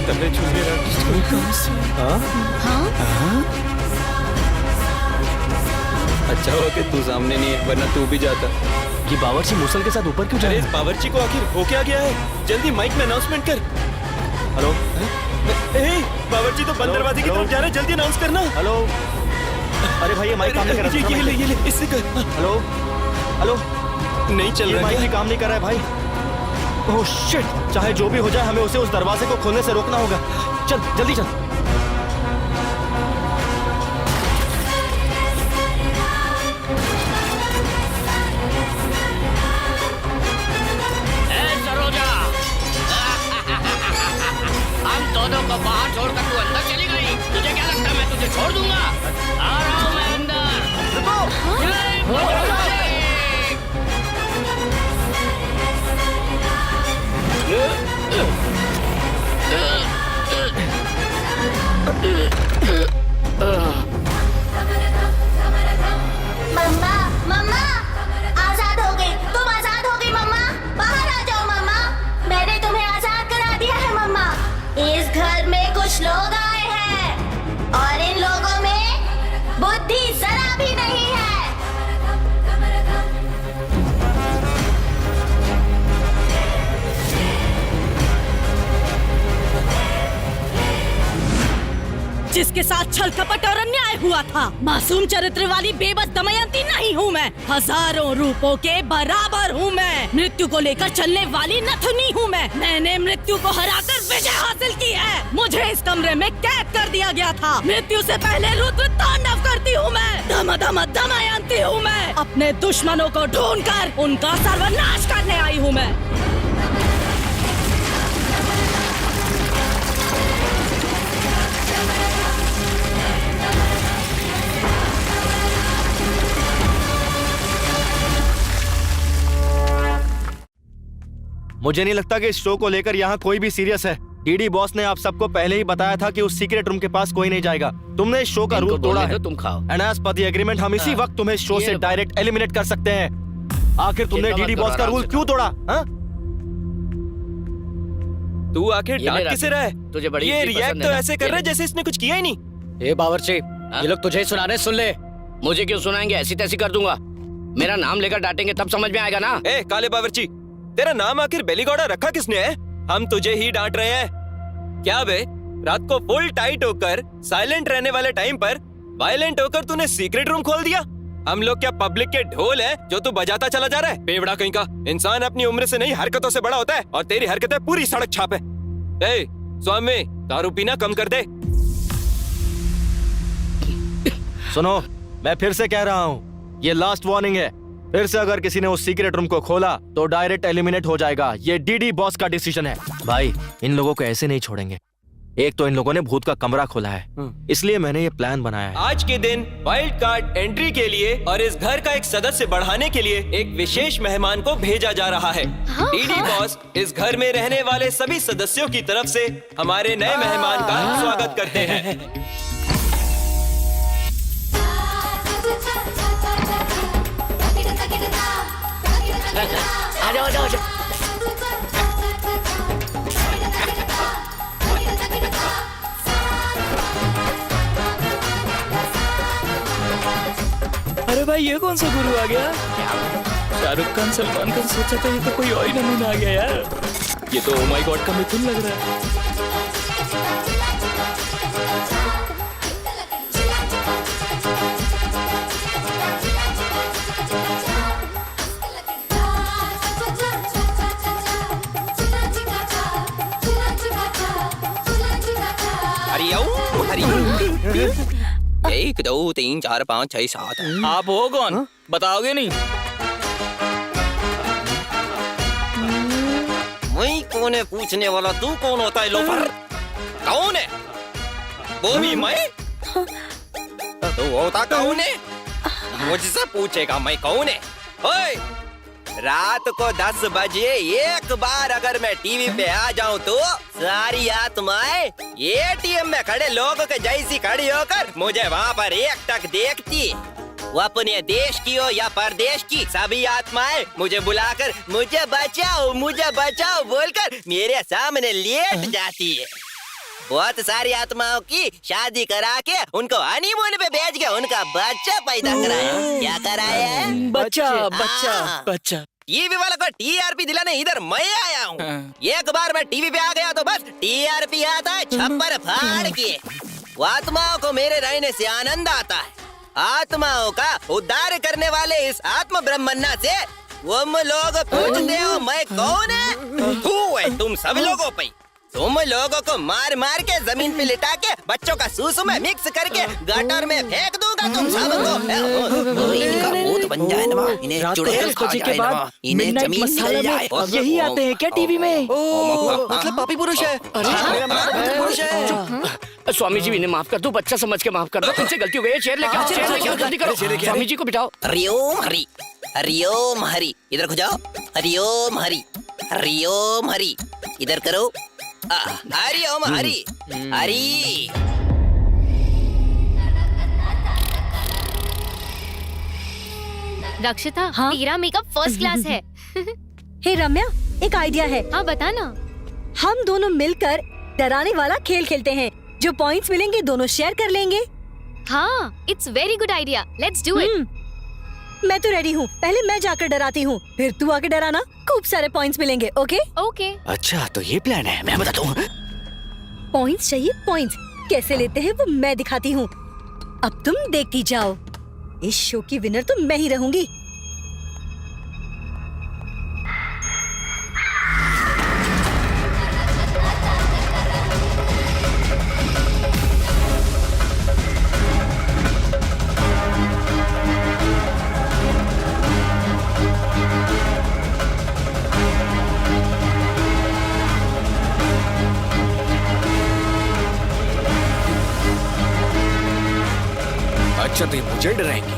तबे छूने अच्छा हुआ कि तू सामने नहीं है, वरना तू भी जाता। ये बावर्ची मूसल के साथ ऊपर क्यों जा अरे रहा इस बावर्ची को आखिर हो क्या गया है? जल्दी माइक में अनाउंसमेंट कर। है? हेलो ए, बावर्ची तो बंद दरवाजे की तरफ जा रहा है, जल्दी अनाउंस करना। हेलो, अरे भाई ये माइक काम नहीं कर रहा। ये ले, इससे कर। हेलो हेलो, नहीं चल ये रहा माइक है। भी काम नहीं कर रहा है भाई। ओह शिट, चाहे जो भी हो जाए हमें उसे उस दरवाजे को खोलने से रोकना होगा। चल जल्दी चल। ए सरोजा, हम दोनों को बाहर छोड़कर तू अंदर चली गई। तुझे क्या लगता है मैं तुझे छोड़ दूंगा? आ रहा हूँ मैं अंदर। मम्मा मम्मा आजाद हो गई, तुम आजाद हो गई मम्मा। बाहर आ जाओ मम्मा, मैंने तुम्हें आजाद करा दिया है मम्मा। इस घर में कुछ लोग आए हैं और इन लोगों में बुद्धि जरा भी नहीं है। जिसके साथ छल कपट और अन्याय हुआ था, मासूम चरित्र वाली बेबस दमयंती नहीं हूँ मैं। हजारों रूपों के बराबर हूँ मैं। मृत्यु को लेकर चलने वाली नथुनी हूँ मैं। मैंने मृत्यु को हराकर विजय हासिल की है। मुझे इस कमरे में कैद कर दिया गया था। मृत्यु से पहले रुद्र तांडव करती हूँ मैं। दम दम दमयंती हूँ मैं। अपने दुश्मनों को ढूंढकर उनका सर्वनाश करने आई हूँ मैं। मुझे नहीं लगता कि इस शो को लेकर यहाँ कोई भी सीरियस है। डीडी बॉस ने आप सबको पहले ही बताया था कि उस सीक्रेट रूम के पास कोई नहीं जाएगा। तुमने इस शो का रूल तोड़ा है। तुम खाओ। And as per the agreement हम इसी वक्त तुम्हें शो से डायरेक्ट एलिमिनेट कर सकते हैं। आखिर तुमने डीडी बॉस का रूल क्यों तोड़ा? हाँ? तू आखिर डांट किसे रहा है? तुझे बड़ी ये रिएक्ट तो ऐसे कर रहा है जैसे इसने कुछ किया ही नहीं। ए बावर्ची, ये लोग तुझे ही सुना रहे, सुन ले। मुझे क्यों सुनाएंगे? ऐसी तैसी कर दूंगा। मेरा नाम लेकर डांटेंगे तब समझ में आएगा ना। ए काले बावर्ची, तेरा नाम आखिर बेलीगौड़ा रखा किसने है? हम तुझे ही डांट रहे हैं। क्या बे, रात को फुल टाइट होकर साइलेंट रहने वाले टाइम पर वायलेंट होकर तूने सीक्रेट रूम खोल दिया? हम लोग क्या पब्लिक के ढोल है जो तू बजाता चला जा रहा है? बेवड़ा कहीं का। इंसान अपनी उम्र से नहीं हरकतों से बड़ा होता है, और तेरी हरकतें पूरी सड़क छाप है। ए, स्वामी, दारू पीना कम कर दे। सुनो, मैं फिर से कह रहा हूँ, ये लास्ट वार्निंग है। फिर से अगर किसी ने उस सीक्रेट रूम को खोला तो डायरेक्ट एलिमिनेट हो जाएगा। ये डीडी बॉस का डिसीजन है। भाई, इन लोगों को ऐसे नहीं छोड़ेंगे। एक तो इन लोगों ने भूत का कमरा खोला है, इसलिए मैंने ये प्लान बनाया है। आज के दिन वाइल्ड कार्ड एंट्री के लिए और इस घर का एक सदस्य बढ़ाने के लिए एक विशेष मेहमान को भेजा जा रहा है। डीडी बॉस इस घर में रहने वाले सभी सदस्यों की तरफ से हमारे नए मेहमान का स्वागत करते हैं। आ जाओ, आ जाओ, आ जाओ। अरे भाई, ये कौन सा गुरु आ गया? शाहरुख खान, सलमान खान, सोचा था ये तो कोई और ही नमूना आ गया यार। ये तो ओ माय गॉड का मिथुन लग रहा है। एक, दो, तीन, चार, पाँच, छह, सात। आप हो कौन? बताओगे नहीं? मैं कौन है पूछने वाला? तू कौन होता है लोफर? कौन है? वो भी मैं? तू होता कौन है? मुझसे पूछेगा मैं कौन है? ओए, रात को 10 बजे एक बार अगर मैं टीवी पे आ जाऊं तो सारी आत्माएं एटीएम में खड़े लोगों के जैसी खड़ी होकर मुझे वहाँ पर एकटक देखती। वो अपने देश की हो या परदेश की, सभी आत्माएं मुझे बुलाकर मुझे बचाओ बोलकर मेरे सामने लेट जाती है। बहुत सारी आत्माओं की शादी करा के उनको हनीमून पे भेज के उनका बच्चा पैदा कराया। क्या कराया है? बच्चा। टीवी वाला को टीआरपी दिलाने इधर मैं आया हूँ। एक बार मैं टीवी पे आ गया तो बस टीआरपी आता है छप्पर फाड़ के। वो आत्माओं को मेरे रहने से आनंद आता है। आत्माओं का उद्धार करने वाले इस आत्म ब्रह्मन्ना से तुम लोग पूछते हो मैं कौन है? तू है तुम सब लोगों पे। तुम लोगों को मार मार के जमीन पे लिटा के बच्चों का सूसू में मिक्स करके गटर में फेंक दूंगा तुम सबको। इनका भूत बन जाए ना, इन्हें चुड़ैल खा जाए ना, इन्हें जमीन मिल जाए। यही आते हैं क्या टीवी में? मतलब पापी पुरुष है। पुरुष है। स्वामी जी, इन्हें माफ कर दो, बच्चा समझ के माफ कर दो। इनसे गलती हो गई है। चेयर लेके आओ, जल्दी करो। स्वामी जी को बिठाओ। हरिओम हरि, हरिओम हरि, इधर जाओ। हरिओम हरि, हरिओम हरि, इधर करो। हरि ओम हरि हरि। रक्षिता, तेरा मेकअप फर्स्ट क्लास है। हे रम्या, एक आइडिया है। हाँ, बता ना। हम दोनों मिलकर डराने वाला खेल खेलते हैं। जो पॉइंट्स मिलेंगे दोनों शेयर कर लेंगे। हाँ, it's very good idea. Let's do it. मैं तो रेडी हूँ। पहले मैं जाकर डराती हूँ, फिर तू आके डराना। खूब सारे पॉइंट्स मिलेंगे। Okay okay. अच्छा, तो ये प्लान है। मैं बताता हूँ। पॉइंट्स चाहिए? पॉइंट्स कैसे लेते हैं वो मैं दिखाती हूँ। अब तुम देखती जाओ। इस शो की विनर तो मैं ही रहूंगी। अच्छा, तो ये मुझे डराएंगी?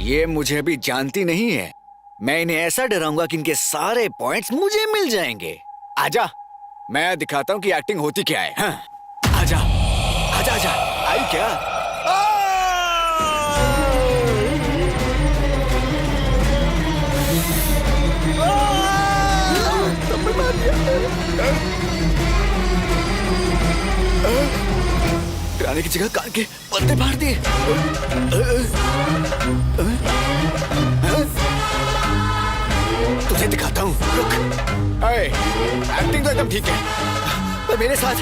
ये मुझे अभी जानती नहीं है। मैं इन्हें ऐसा डराऊंगा कि इनके सारे पॉइंट्स मुझे मिल जाएंगे। आजा, मैं दिखाता हूँ कि एक्टिंग होती क्या है। हाँ? आजा, आजा, आजा। आई क्या? डराने की जगह कान के पत्ते फाड़ दिए। तुझे दिखाता हूँ, रुक। एक्टिंग तो एकदम ठीक है। पर मेरे साथ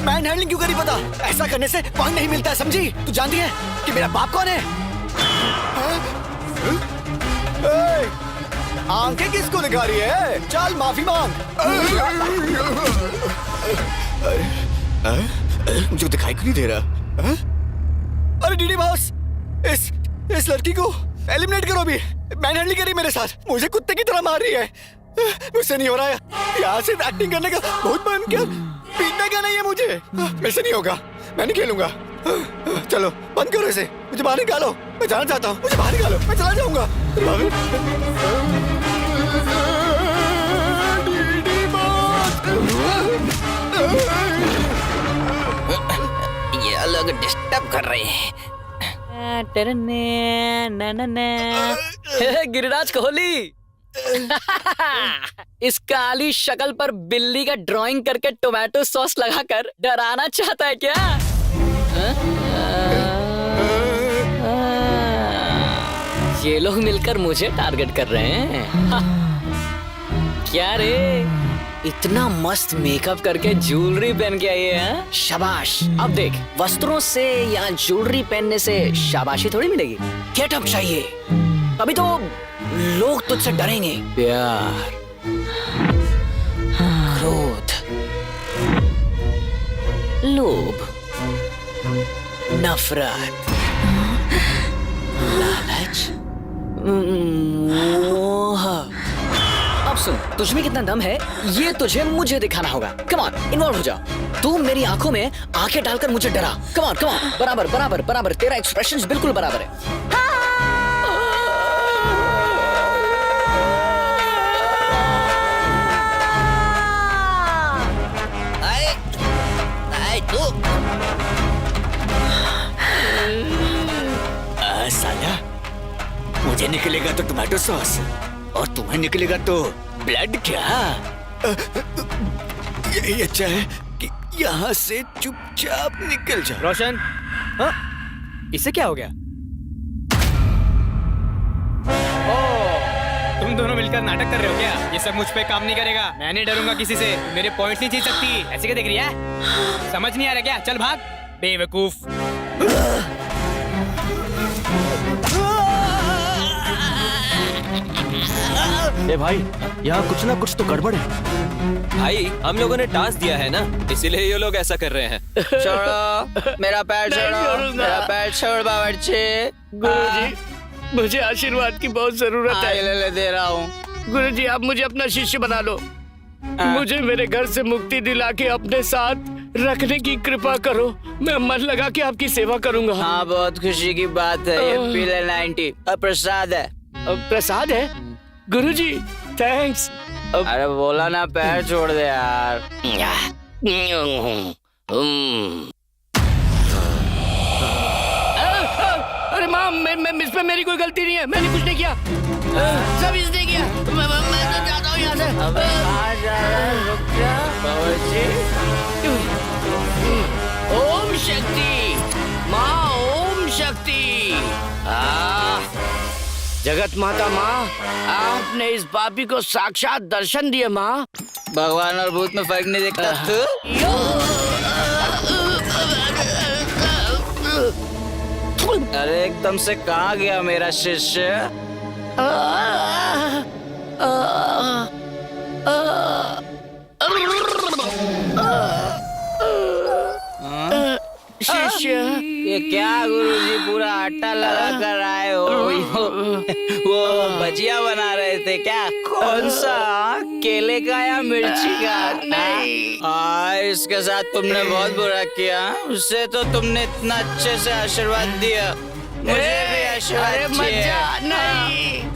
मैन हैंडलिंग क्यों करी पता? ऐसा करने से फंड नहीं मिलता, समझी? तू जानती है कि मेरा बाप कौन है? आंखें किसको दिखा रही है? चल माफी मांग। मुझे दिखाई क्यों नहीं दे रहा? अरे डीडी बॉस, इस लड़की को एलिमिनेट करो अभी। मैन हैंडलिंग करी मेरे साथ, मुझे कुत्ते की तरह मार रही है। मुझसे नहीं हो रहा है, यहाँ से एक्टिंग करने का बहुत मन किया, पीटने का नहीं है मुझे। मेरे से नहीं होगा, मैं नहीं खेलूंगा। चलो बंद करो इसे, मुझे बाहर निकालो, मैं जाना चाहता हूँ, मुझे बाहर निकालो, मैं चला जाऊंगा। ये लोग डिस्टर्ब कर रहे हैं। गिरिराज कोहली इस काली शक्ल पर बिल्ली का ड्राइंग करके टोमेटो सॉस लगाकर डराना चाहता है क्या? ये लोग मिलकर मुझे टारगेट कर रहे हैं। क्या रे, इतना मस्त मेकअप करके ज्वेलरी पहन के आई है? शाबाश। अब देख, वस्त्रों से या ज्वेलरी पहनने से शाबाशी थोड़ी मिलेगी, गेटअप चाहिए, तभी तो लोग तुझसे डरेंगे। प्यार, क्रोध, लोभ, नफरत, लालच, मोह। अब सुन, तुझ में कितना दम है ये तुझे मुझे दिखाना होगा। कम ऑन, इन्वॉल्व हो जाओ। तू मेरी आंखों में आंखें डालकर मुझे डरा। कम ऑन, बराबर बराबर बराबर, तेरा एक्सप्रेशंस बिल्कुल बराबर है। साला, मुझे निकलेगा तो टोमेटो सॉस और तुम्हें निकलेगा तो ब्लड। क्या यही अच्छा है कि यहाँ से चुपचाप निकल जाओ। रोशन, हाँ? इससे क्या हो गया? तुम दोनों मिलकर नाटक कर रहे हो क्या? ये सब मुझ पे काम नहीं करेगा। मैं नहीं डरूंगा किसी से, मेरे पॉइंट नहीं जीत सकती। ऐसे क्या देख रही है? समझ नहीं आ रहा क्या? चल भाग बेवकूफ। ए भाई, यहाँ कुछ ना कुछ तो गड़बड़ है। भाई, हम लोगों ने टास्क दिया है ना, इसीलिए ये लोग ऐसा कर रहे हैं। छोड़ो मेरा पैर, छोड़ो मेरा पैर, छोड़ बावर्ची। गुरुजी, मुझे आशीर्वाद की बहुत जरूरत है। ले दे रहा हूँ। गुरुजी, आप मुझे अपना शिष्य बना लो। मुझे मेरे घर से मुक्ति दिला के अपने साथ रखने की कृपा करो। मैं मन लगा के आपकी सेवा करूंगा। हाँ, बहुत खुशी की बात है। ये पीले 90 प्रसाद है। प्रसाद है? गुरुजी, थैंक्स। अरे बोला ना, पैर छोड़ दे यार। अरे माँ, इस पे मेरी कोई गलती नहीं है, मैंने कुछ नहीं किया, सब इसने किया। मैं तो जाता हूँ यहाँ से। अबे कहाँ जा रहा है? रुक जा बावर्ची। ओम शक्ति माँ, ओम शक्ति। जगत माता माँ, आपने इस पापी को साक्षात दर्शन दिए माँ। भगवान और भूत में फर्क नहीं देखता तू? अरे एकदम से कहाँ गया मेरा शिष्य? शिष्य, ये क्या गुरुजी, पूरा आटा लगा कर आए हो? वो भजिया बना रहे थे क्या? कौन सा, केले का या मिर्ची का? नहीं। इसके साथ तुमने बहुत बुरा किया। उससे तो तुमने इतना अच्छे से आशीर्वाद दिया, मुझे भी आशीर्वाद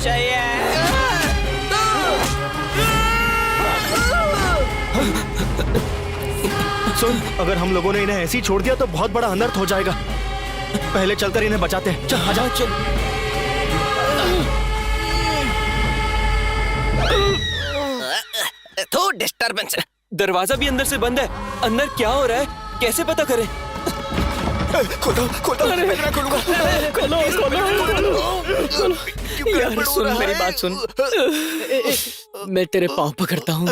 चाहिए। सुन, अगर हम लोगों ने इन्हें ऐसे ही छोड़ दिया तो बहुत बड़ा अनर्थ हो जाएगा। पहले चलकर इन्हें बचाते हैं। चल, आ जाओ, चल। तो डिस्टर्बेंस। दरवाजा भी अंदर से बंद है। अंदर क्या हो रहा है, कैसे पता करें? खोल दो मैं खोलूंगा। यार सुन मेरी बात सुन, मैं तेरे पाँव पकड़ता हूँ,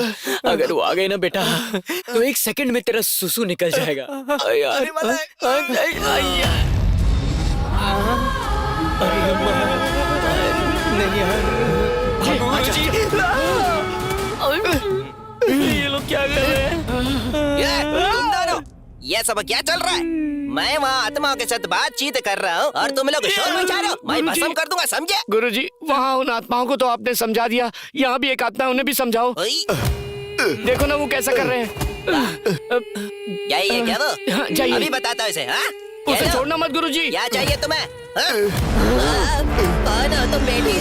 अगर वो आ गए ना बेटा तो 1 सेकंड में तेरा सुसु निकल जाएगा। यार नहीं यार, ये लोग क्या कर रहे हैं? तुम दोनों, ये सब क्या चल रहा है? मैं वहाँ आत्माओं के साथ बातचीत कर रहा हूँ और तुम लोग शोर मचा रहे हो। मैं भस्म कर दूंगा, समझे? गुरुजी, वहाँ उन आत्माओं को तो आपने समझा दिया, यहाँ भी एक आत्मा है, उन्हें भी समझाओ। देखो ना वो कैसा कर रहे हैं। यही है क्या वो? हाँ, जाइए। अभी बताता हूँ इसे। हाँ? उसे छोड़ना मत गुरुजी। क्या चाहिए तुम्हें? कौन हो तुम बेटी?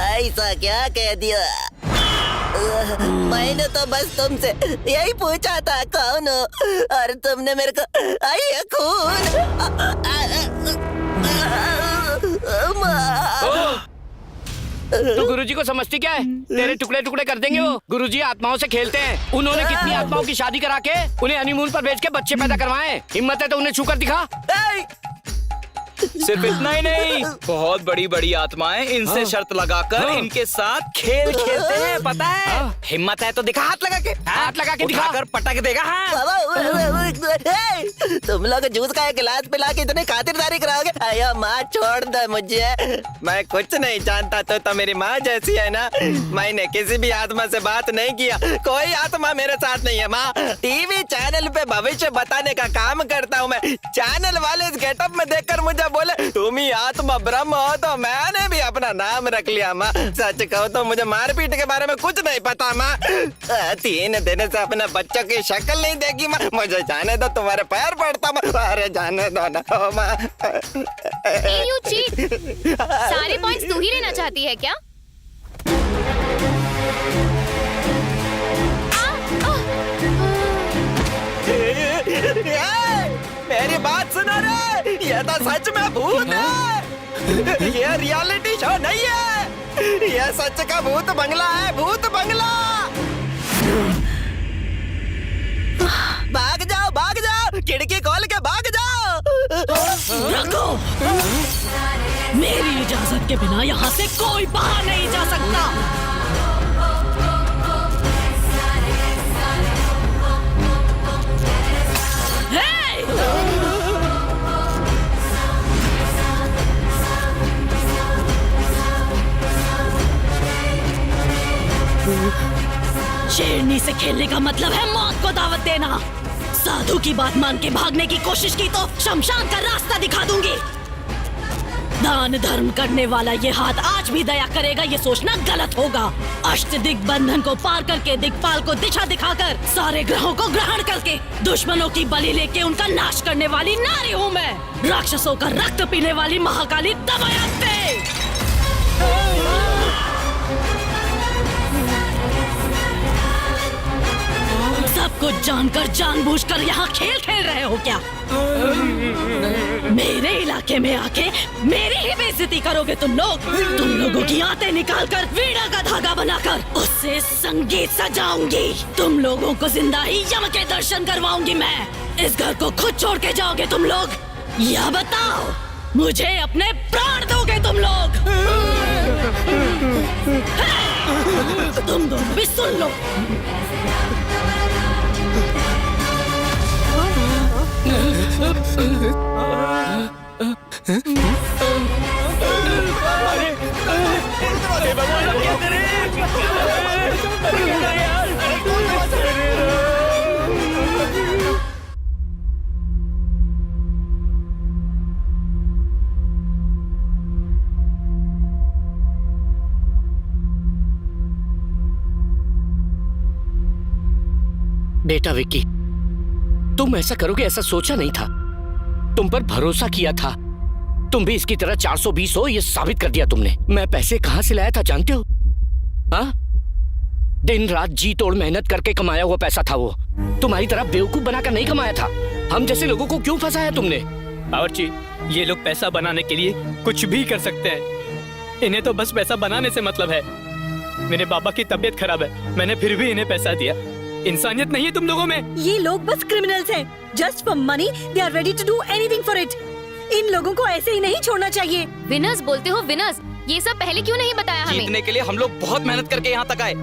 ऐसा क्या कह दिया? मैंने तो बस तुमसे यही पूछा था कौन हो, और तुमने मेरे को आई खून। तो गुरुजी को समझती क्या है? तेरे टुकड़े टुकड़े कर देंगे वो। गुरुजी आत्माओं से खेलते हैं। उन्होंने कितनी आत्माओं की शादी करा के उन्हें हनीमून पर भेज के बच्चे पैदा करवाए। हिम्मत है तो उन्हें छूकर दिखा। सिर्फ इतना ही नहीं, बहुत बड़ी बड़ी आत्माएं इनसे शर्त लगाकर इनके साथ खेल खेलते हैं, पता है? हिम्मत है तो दिखा, हाथ लगा के दिखा कर पटक देगा। तुम लोग जूस का एक गिलास पिला के इतनी खातिरदारी कराओगे? अयो माँ छोड़ दे मुझे, मैं कुछ नहीं जानता। तो मेरी माँ जैसी है ना। मैंने किसी भी आत्मा से बात नहीं किया, कोई आत्मा मेरे साथ नहीं है माँ। टीवी चैनल पे भविष्य बताने का काम करता हूँ मैं। चैनल वाले इस गेटअप में देखकर मुझे बोले तुम ही आत्मा ब्रह्म हो, तो मैंने भी अपना नाम रख लिया माँ। सच कहो तो मुझे मारपीट के बारे में कुछ नहीं पता माँ। 3 दिन से अपने बच्चों की शक्ल नहीं देखी माँ। मुझे जाने दो, तुम्हारे पैर पड़ता माँ। अरे जाने दो ना माँ। You cheat! सारे पॉइंट्स तू ही लेना चाहती है क्या? मेरी बात सुनो रे, ये तो सच में भूत है। ये रियलिटी शो नहीं है, ये सच का भूत बंगला है, भूत बंगला। भाग जाओ, खिड़की खोल के भाग जाओ। रुको, मेरी इजाजत के बिना यहाँ से कोई बाहर नहीं जा सकता। शेरनी से खेलने का मतलब है मौत को दावत देना। साधु की बात मान के भागने की कोशिश की तो शमशान का रास्ता दिखा दूंगी। दान धर्म करने वाला ये हाथ आज भी दया करेगा, ये सोचना गलत होगा। अष्ट दिग्बंधन को पार करके दिक्पाल को दिशा दिखाकर सारे ग्रहों को ग्रहण करके दुश्मनों की बलि लेके उनका नाश करने वाली नारी हूँ मैं। राक्षसों का रक्त पीने वाली महाकाली दमयंती। सब कुछ जानकर जानबूझकर यहाँ खेल खेल रहे हो क्या? मेरे इलाके में आके मेरी ही बेइज्जती करोगे तुम लोग। तुम लोगों की आंतें निकालकर वीणा का धागा बनाकर उससे संगीत सजाऊंगी। तुम लोगों को जिंदा ही यम के दर्शन करवाऊंगी मैं। इस घर को खुद छोड़ के जाओगे तुम लोग या बताओ मुझे अपने प्राण दोगे तुम लोग? तुम दोनों भी सुन लो। बेटा विक्की, तुम ऐसा करोगे ऐसा सोचा नहीं था। तुम पर भरोसा किया था। तुम भी इसकी तरह 420 हो ये साबित कर दिया तुमने। मैं पैसे कहां से लाया था जानते हो? हाँ, दिन रात जी तोड़ मेहनत करके कमाया हुआ पैसा था वो। तुम्हारी तरह बेवकूफ बनाकर नहीं कमाया था। हम जैसे लोगों को क्यों फंसाया तुमने? बावर्ची, ये लोग पैसा बनाने के लिए कुछ भी कर सकते हैं। इन्हें तो बस पैसा बनाने से मतलब है। मेरे पापा की तबीयत खराब है, मैंने फिर भी इन्हें पैसा दिया। इंसानियत नहीं है तुम लोगों में। ये लोग बस क्रिमिनल्स हैं। Just for money they are ready to do anything for it. इन लोगों को ऐसे ही नहीं छोड़ना चाहिए। विनर्स बोलते हो विनर्स, ये सब पहले क्यों नहीं बताया हमें? जीतने के लिए हम लोग बहुत मेहनत करके यहाँ तक आए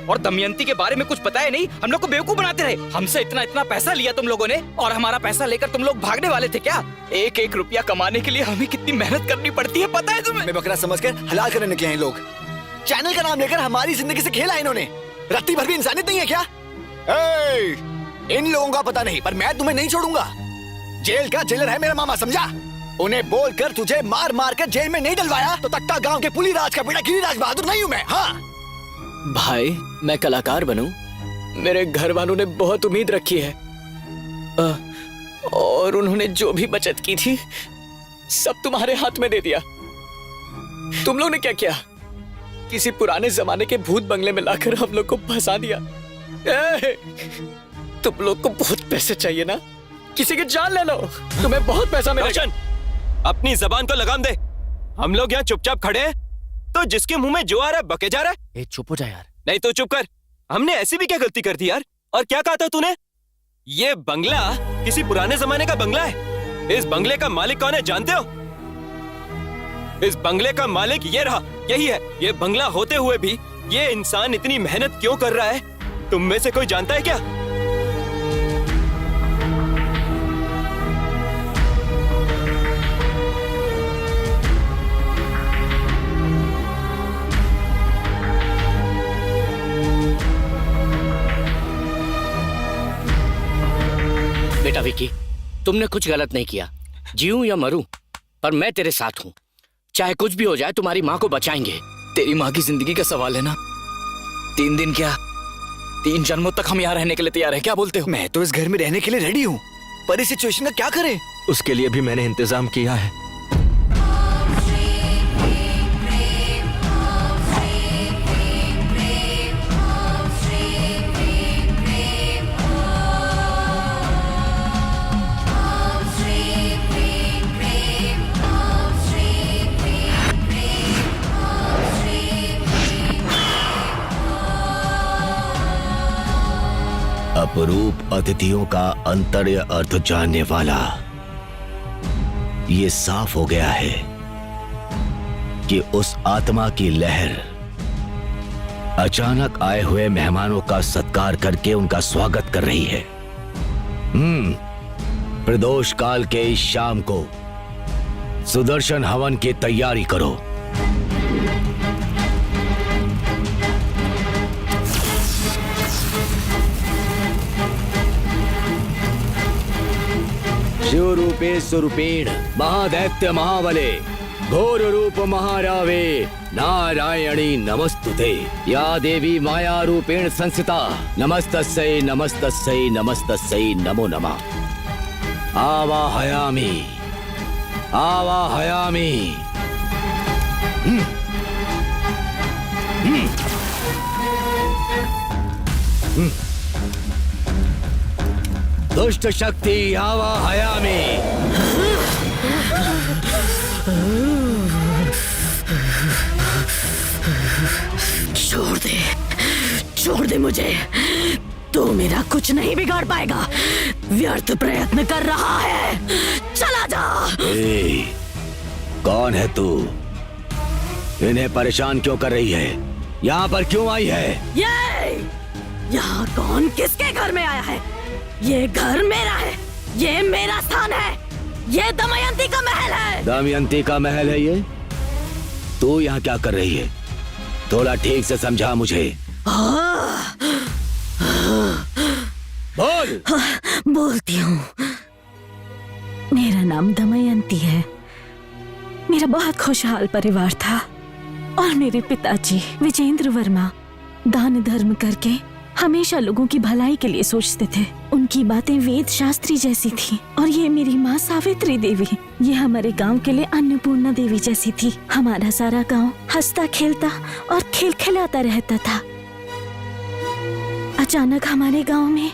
और दमयंती के बारे में कुछ पता है नहीं। हम लोग को बेवकूफ बनाते रहे। हमसे इतना इतना पैसा लिया तुम लोगों ने और हमारा पैसा लेकर तुम लोग भागने वाले थे क्या? एक एक रुपया कमाने के लिए हमें कितनी मेहनत करनी पड़ती है पता है तुम्हें? मैं बकरा समझकर हलाल करने निकले हैं लोग। चैनल का नाम लेकर हमारी जिंदगी से खेला इन्होंने। रत्ती भर भी इंसानियत नहीं है क्या? इन लोगों का पता नहीं, पर मैं तुम्हें नहीं छोड़ूंगा। जेल का जेलर है मेरा मामा, समझा? उन्हें बोलकर तुझे मार मार कर जेल में नहीं डलवाया तो तख्ता गांव के पुलीराज का बेटा गिरिराज बहादुर नहीं हूँ मैं। हाँ भाई, मैं कलाकार बनूं, मेरे घर वालों ने बहुत उम्मीद रखी है और उन्होंने जो भी बचत की थी सब तुम्हारे हाथ में दे दिया। तुम लोग ने क्या किया? किसी पुराने जमाने के भूत बंगले में लाकर हम लोग को फंसा दिया। तुम लोग को बहुत पैसे चाहिए ना? किसी की जान ले लो, तुम्हें बहुत पैसा मिलेगा। अपनी जबान को लगाम दे। हम लोग यहाँ चुपचाप खड़े हैं तो जिसके मुंह में जो आ रहा है बके जा रहा है। चुप हो जा यार। नहीं तो चुप कर। हमने ऐसी भी क्या गलती कर दी यार? और क्या कहा था तूने? ये बंगला किसी पुराने जमाने का बंगला है। इस बंगले का मालिक कौन है जानते हो? इस बंगले का मालिक ये रहा, यही है। ये बंगला होते हुए भी ये इंसान इतनी मेहनत क्यों कर रहा है, तुम में से कोई जानता है क्या? बेटा विकी, तुमने कुछ गलत नहीं किया। जीऊं या मरूं, पर मैं तेरे साथ हूं। चाहे कुछ भी हो जाए, तुम्हारी माँ को बचाएंगे। तेरी माँ की जिंदगी का सवाल है ना। 3 दिन क्या 3 जन्मों तक हम यहाँ रहने के लिए तैयार हैं। क्या बोलते हो? मैं तो इस घर में रहने के लिए रेडी हूँ, पर इस सिचुएशन का क्या करें? उसके लिए भी मैंने इंतजाम किया है। अपरूप अतिथियों का अंतर्य अर्थ जानने वाला ये साफ हो गया है कि उस आत्मा की लहर अचानक आए हुए मेहमानों का सत्कार करके उनका स्वागत कर रही है। प्रदोष काल के इस शाम को सुदर्शन हवन की तैयारी करो। शिव रूपे स्वरूपेण महादैत्य महाबले घोर रूप महारावे नारायणी नमस्तुते। या देवी माया रूपेण संस्थिता नमस्तस्यै नमस्तस्यै नमस्तस्यै नमो नमः। आवाहयामि आवाहयामि। दुष्ट शक्ति आवाहयामि। छोड़ दे मुझे। तू मेरा कुछ नहीं बिगाड़ पाएगा। व्यर्थ प्रयत्न कर रहा है, चला जा। कौन है तू? इन्हें परेशान क्यों कर रही है? यहाँ पर क्यों आई है? यहाँ कौन किसके घर में आया है? ये घर मेरा है, ये मेरा स्थान है, ये दमयंती का महल है। दमयंती का महल है ये? तू यहाँ क्या कर रही है? थोड़ा ठीक से समझा मुझे। बोल। बोलती हूँ। मेरा नाम दमयंती है। मेरा बहुत खुशहाल परिवार था और मेरे पिताजी विजेंद्र वर्मा दान धर्म करके हमेशा लोगों की भलाई के लिए सोचते थे। उनकी बातें वेद शास्त्री जैसी थी। और ये मेरी माँ सावित्री देवी, ये हमारे गांव के लिए अन्नपूर्णा देवी जैसी थी। हमारा सारा गांव हंसता खेलता और खिलखिलाता रहता था। अचानक हमारे गांव में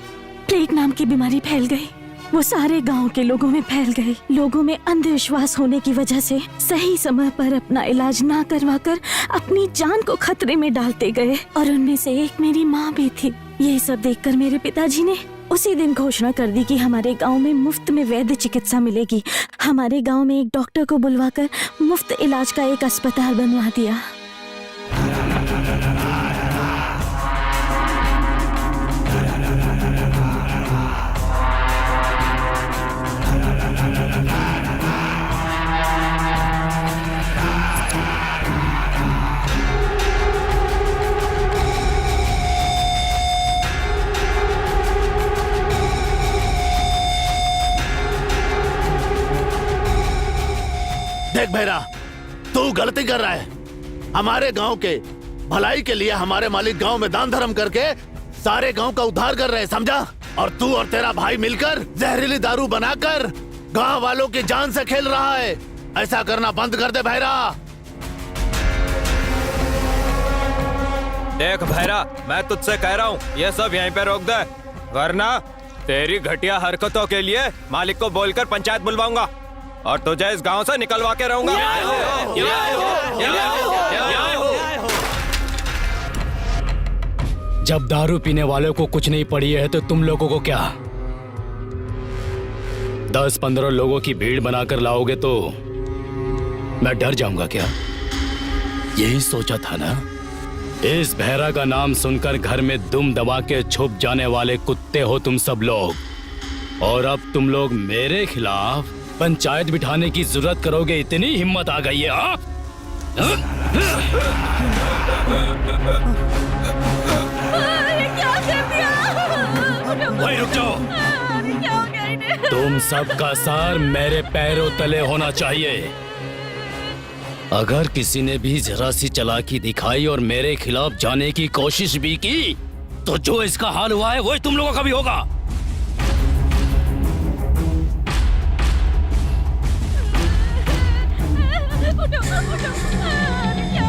प्लेग नाम की बीमारी फैल गई। वो सारे गांव के लोगों में फैल गए। लोगों में अंधविश्वास होने की वजह से सही समय पर अपना इलाज ना करवाकर अपनी जान को खतरे में डालते गए, और उनमें से एक मेरी माँ भी थी। ये सब देखकर मेरे पिताजी ने उसी दिन घोषणा कर दी कि हमारे गांव में मुफ्त में वैद्य चिकित्सा मिलेगी। हमारे गांव में एक डॉक्टर को बुलवाकर मुफ्त इलाज का एक अस्पताल बनवा दिया। देख भैरा, तू गलती कर रहा है। हमारे गांव के भलाई के लिए हमारे मालिक गांव में दान धर्म करके सारे गांव का उद्धार कर रहे हैं, समझा? और तू और तेरा भाई मिलकर जहरीली दारू बनाकर गांव वालों की जान से खेल रहा है। ऐसा करना बंद कर दे भैरा। देख भैरा, मैं तुझसे कह रहा हूँ ये सब यहीं पे रोक दे, वरना तेरी घटिया हरकतों के लिए मालिक को बोलकर पंचायत बुलवाऊंगा और तुझे इस गांव से निकलवा के रहूंगा। जब दारू पीने वालों को कुछ नहीं पड़ी है तो तुम लोगों को क्या? 10-15 लोगों की भीड़ बनाकर लाओगे तो मैं डर जाऊंगा क्या? यही सोचा था ना? इस भैरा का नाम सुनकर घर में दुम दबा के छुप जाने वाले कुत्ते हो तुम सब लोग, और अब तुम लोग मेरे खिलाफ पंचायत बिठाने की जरूरत करोगे, इतनी हिम्मत आ गई है? हाँ? क्या कर दिया? वही रुक जाओ। तुम सबका सार मेरे पैरों तले होना चाहिए। अगर किसी ने भी जरा सी चालाकी दिखाई और मेरे खिलाफ जाने की कोशिश भी की तो जो इसका हाल हुआ है वही तुम लोगों का भी होगा।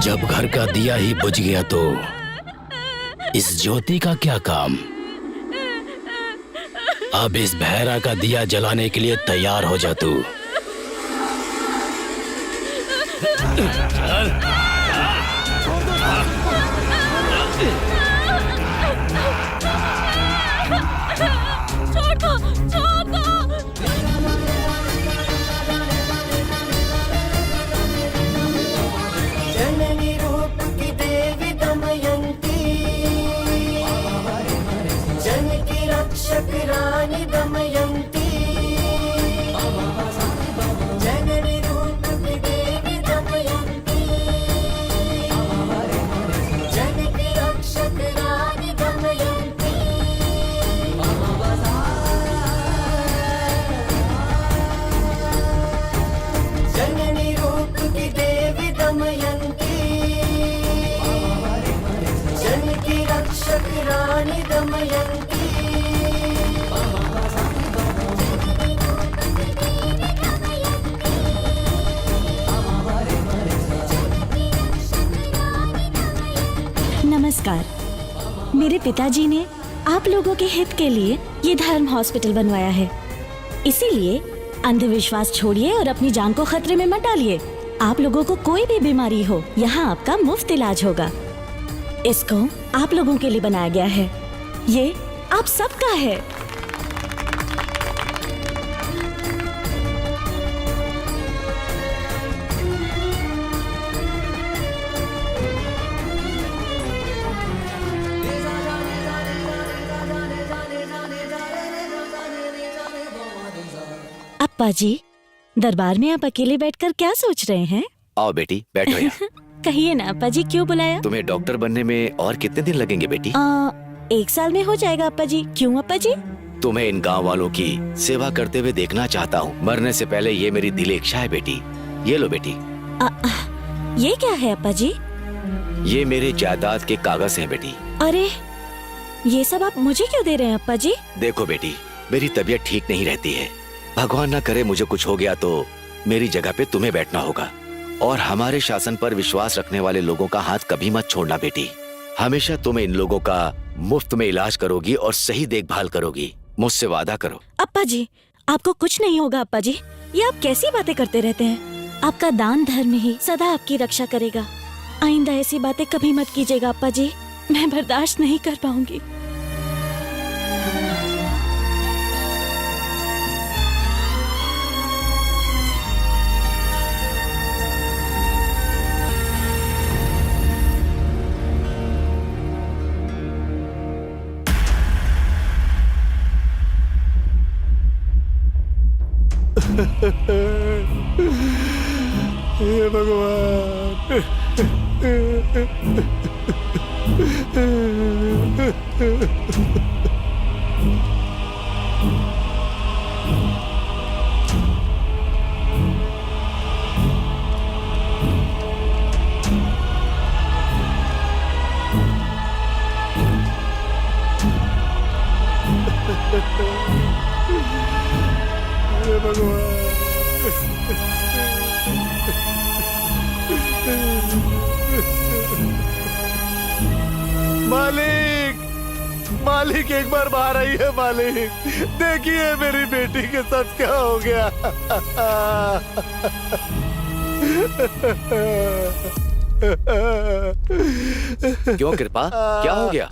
जब घर का दिया ही बुझ गया तो इस ज्योति का क्या काम? अब इस भैरा का दिया जलाने के लिए तैयार हो जा तू। छोड़ दो, छोड़ दो। जननी रूप की देवी दमयंती, जन की रक्षक रानी दमयंती, जननी रूप की देवी दमयंती, जन की रक्षक रानी दमयंती। जननी रूप की देवी दमयंती, जन की रक्षक रानी दमयंती। नमस्कार। मेरे पिताजी ने आप लोगों के हित के लिए ये धर्म हॉस्पिटल बनवाया है, इसीलिए अंधविश्वास छोड़िए और अपनी जान को खतरे में मत डालिए। आप लोगों को कोई भी बीमारी हो, यहाँ आपका मुफ्त इलाज होगा। इसको आप लोगों के लिए बनाया गया है, ये आप सबका है। अप्पा जी, दरबार में आप अकेले बैठकर क्या सोच रहे हैं? आओ बेटी, बैठो यहाँ। कहिए ना अप्पा जी, क्यों बुलाया? तुम्हें डॉक्टर बनने में और कितने दिन लगेंगे बेटी? 1 साल में हो जाएगा अप्पा जी। क्यों अप्पा जी? तुम्हें इन गांव वालों की सेवा करते हुए देखना चाहता हूँ। मरने से पहले ये मेरी दिली इच्छा है बेटी। ये लो बेटी। ये क्या है अप्पा जी? ये मेरे जायदाद के कागज हैं बेटी। अरे, ये सब आप मुझे क्यों दे रहे हैं अप्पा जी? देखो बेटी, मेरी तबीयत ठीक नहीं रहती है। भगवान ना करे मुझे कुछ हो गया तो मेरी जगह पे तुम्हें बैठना होगा। और हमारे शासन पर विश्वास रखने वाले लोगों का हाथ कभी मत छोड़ना बेटी। हमेशा तुम इन लोगों का मुफ्त में इलाज करोगी और सही देखभाल करोगी। मुझसे वादा करो। अप्पा जी, आपको कुछ नहीं होगा अप्पा जी। ये आप कैसी बातें करते रहते हैं? आपका दान धर्म ही सदा आपकी रक्षा करेगा। आइंदा ऐसी बातें कभी मत कीजिएगा अप्पा जी, मैं बर्दाश्त नहीं कर पाऊंगी। हे भगवान। हे भगवान। मालिक, मालिक एक बार बाहर आई है मालिक। देखिए मेरी बेटी के साथ क्या हो गया। क्यों कृपा, क्या हो गया?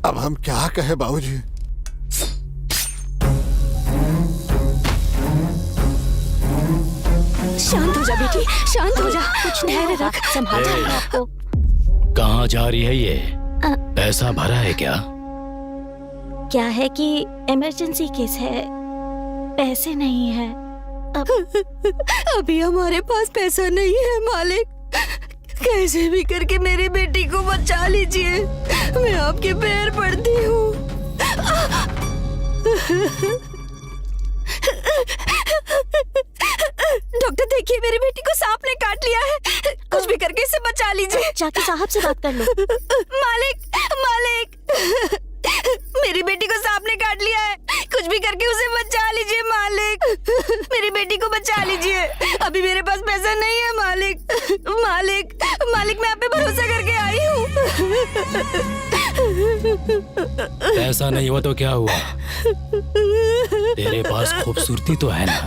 अब हम क्या कहे बाबूजी। शांत हो जा बेटी, शांत हो जा, कुछ धैर्य रख, संभाल अपने आप को। कहाँ जा रही है ये? पैसा भरा है क्या? क्या है कि इमरजेंसी केस है, पैसे नहीं है। अभी हमारे पास पैसा नहीं है मालिक, कैसे भी करके मेरी बेटी को बचा लीजिए, मैं आपके पैर पड़ती हूँ। डॉक्टर देखिए, मेरी बेटी को सांप ने काट लिया है, कुछ भी करके इसे बचा लीजिए। जाके साहब से बात कर लो। मालिक, मालिक, मेरी बेटी को सांप ने काट लिया है, कुछ भी करके उसे बचा लीजिए मालिक, मेरी बेटी को बचा लीजिए। अभी मेरे पास पैसा नहीं है मालिक, मालिक, मालिक, मैं आप पे भरोसा करके आई हूँ। पैसा नहीं हुआ तो क्या हुआ? तेरे पास खूबसूरती तो है ना?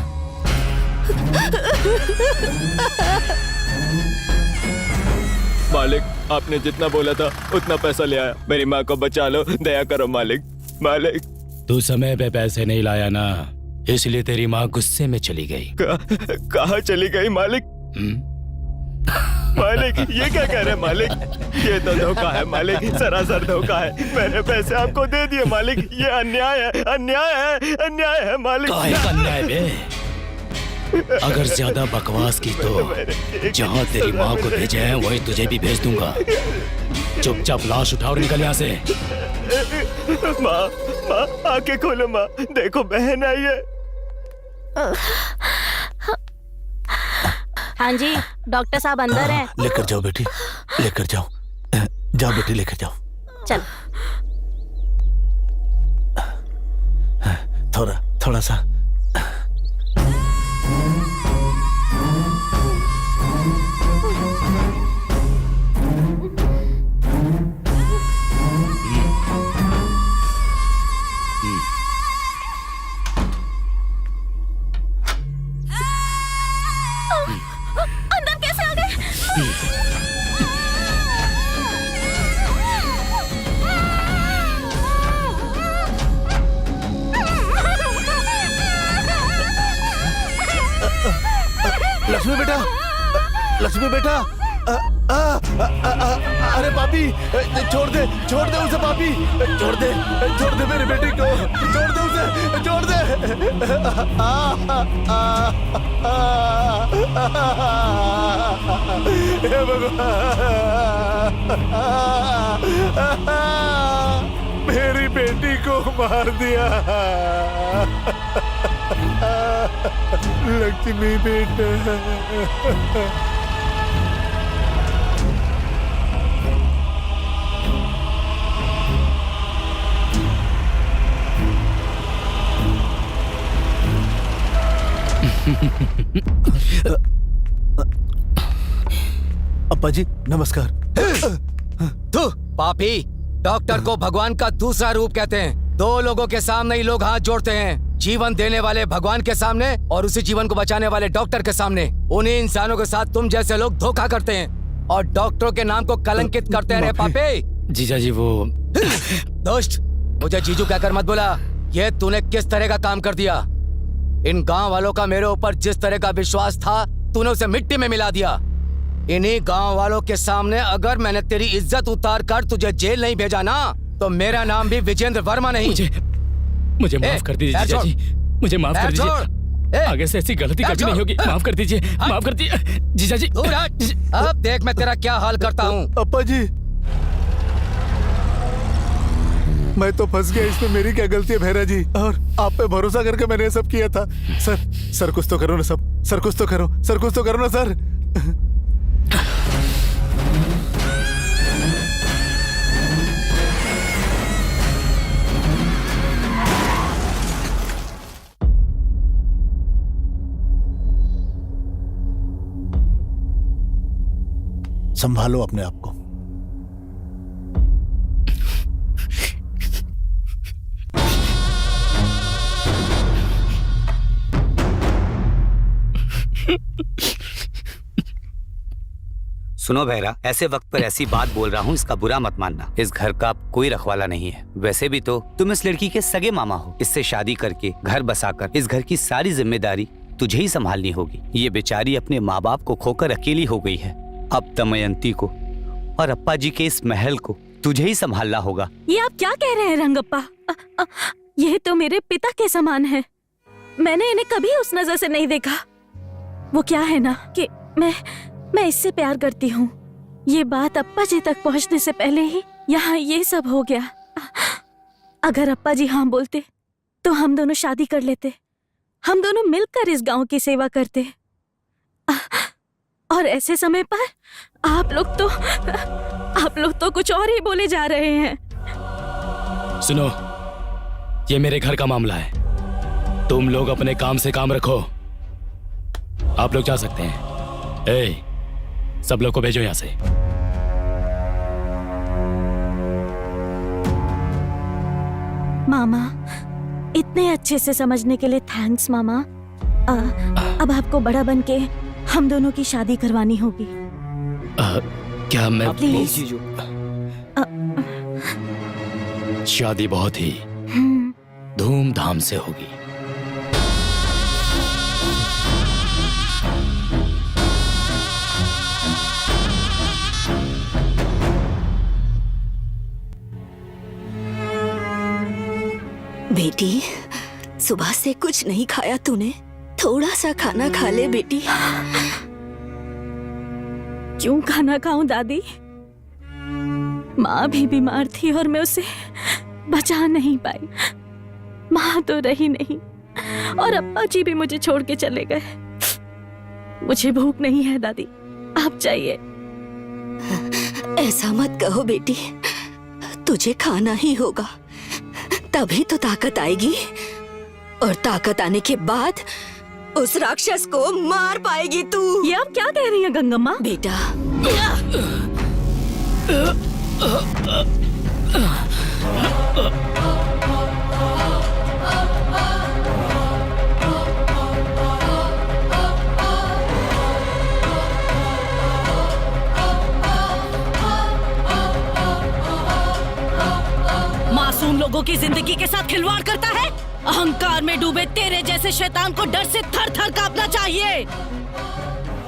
मालिक, आपने जितना बोला था उतना पैसा ले आया। मेरी माँ को बचा लो, दया करो मालिक। मालिक, तू समय पे पैसे नहीं लाया ना, इसलिए तेरी माँ गुस्से में चली गई। कहाँ चली गई मालिक? मालिक, ये क्या कह रहे हैं मालिक? ये तो धोखा है मालिक, सरासर धोखा है। मैंने पैसे आपको दे दिए मालिक, ये अन्याय है, अन्याय है, अन्याय है मालिक। काहे का अन्याय बे? अगर ज्यादा बकवास की तो जहाँ तेरी माँ को भेजे हैं वही तुझे भी भेज दूंगा। चुपचाप लाश उठाओ और निकल यहाँ से। माँ, माँ, आंखें खोलो माँ, देखो बहन आई है। हाँ जी, डॉक्टर साहब अंदर हैं। लेकर जाओ बेटी, लेकर जाओ, जाओ बेटी लेकर जाओ। चल। थोड़ा थोड़ा सा। अंदर कैसे आ गए? लक्ष्मी बेटा, लक्ष्मी बेटा, अरे पापी, छोड़ दे उसे पापी, छोड़ दे मेरी बेटी को, छोड़ दे उसे, छोड़ दे। हे भगवान, मेरी बेटी को मार दिया। लक्ष्मी बेटा, अप्पा जी नमस्कार। तू पापी, डॉक्टर को भगवान का दूसरा रूप कहते हैं। दो लोगों के सामने ही लोग हाथ जोड़ते हैं, जीवन देने वाले भगवान के सामने और उसी जीवन को बचाने वाले डॉक्टर के सामने उन्हीं इंसानों के साथ तुम जैसे लोग धोखा करते हैं और डॉक्टरों के नाम को कलंकित करते हैं रे पापी। जीजा जी वो दोस्त, मुझे जीजू कहकर मत बोला। ये तूने किस तरह का काम कर दिया? इन गांव वालों का मेरे ऊपर जिस तरह का विश्वास था तूने उसे मिट्टी में मिला दिया। इन्हीं गांव वालों के सामने अगर मैंने तेरी इज्जत उतार कर तुझे जेल नहीं भेजा ना तो मेरा नाम भी विजेंद्र वर्मा नहीं। मुझे माफ कर दीजिए जीजा जी, मुझे माफ कर दीजिए। आगे से ऐसी गलती कभी नहीं होगी। माफ कर दीजिए, माफ कर दीजिए जीजा जी। अब देख मैं तेरा क्या हाल करता हूँ। अप्पा जी, मैं तो फंस गया इसमें, मेरी क्या गलती है भैरा जी? और आप पे भरोसा करके मैंने ये सब किया था। सर कुछ तो करो ना सब, सर कुछ तो करो, सर कुछ तो करो ना सर। संभालो अपने आप को। सुनो भैरा, ऐसे वक्त पर ऐसी बात बोल रहा हूँ, इसका बुरा मत मानना। इस घर का कोई रखवाला नहीं है। वैसे भी तो तुम इस लड़की के सगे मामा हो। इससे शादी करके घर बसाकर इस घर की सारी जिम्मेदारी तुझे ही संभालनी होगी। ये बेचारी अपने माँ बाप को खोकर अकेली हो गई है। अब दमयंती को और अप्पा जी के इस महल को तुझे ही संभालना होगा। ये आप क्या कह रहे हैं रंगप्पा? ये तो मेरे पिता के समान है। मैंने इन्हें कभी उस नजर से नहीं देखा। वो क्या है ना कि मैं इससे प्यार करती हूँ। ये बात अप्पा जी तक पहुँचने से पहले ही यहाँ ये सब हो गया। अगर अप्पा जी हाँ बोलते तो हम दोनों शादी कर लेते। हम दोनों मिलकर इस गांव की सेवा करते। और ऐसे समय पर आप लोग तो कुछ और ही बोले जा रहे हैं। सुनो, ये मेरे घर का मामला है। तुम लोग अपने काम से काम रखो। आप लोग जा सकते हैं। सब लोग को भेजो यहाँ से। मामा, इतने अच्छे से समझने के लिए थैंक्स मामा। अब आपको बड़ा बन के हम दोनों की शादी करवानी होगी। क्या मैं प्लीज जीजू। शादी बहुत ही धूमधाम से होगी। बेटी, सुबह से कुछ नहीं खाया तूने? थोड़ा सा खाना खा ले बेटी। क्यों खाना खाऊं दादी? माँ भी बीमार थी और मैं उसे बचा नहीं पाई। माँ तो रही नहीं और अप्पा जी भी मुझे छोड़ के चले गए। मुझे भूख नहीं है दादी, आप जाइए। ऐसा मत कहो बेटी, तुझे खाना ही होगा, तभी तो ताकत आएगी। और ताकत आने के बाद उस राक्षस को मार पाएगी तू। ये आप क्या कह रही हैं गंगम्मा? बेटा, मासूम लोगों की जिंदगी के साथ खिलवाड़ करता है। अहंकार में डूबे तेरे जैसे शैतान को डर से थर थर कांपना चाहिए।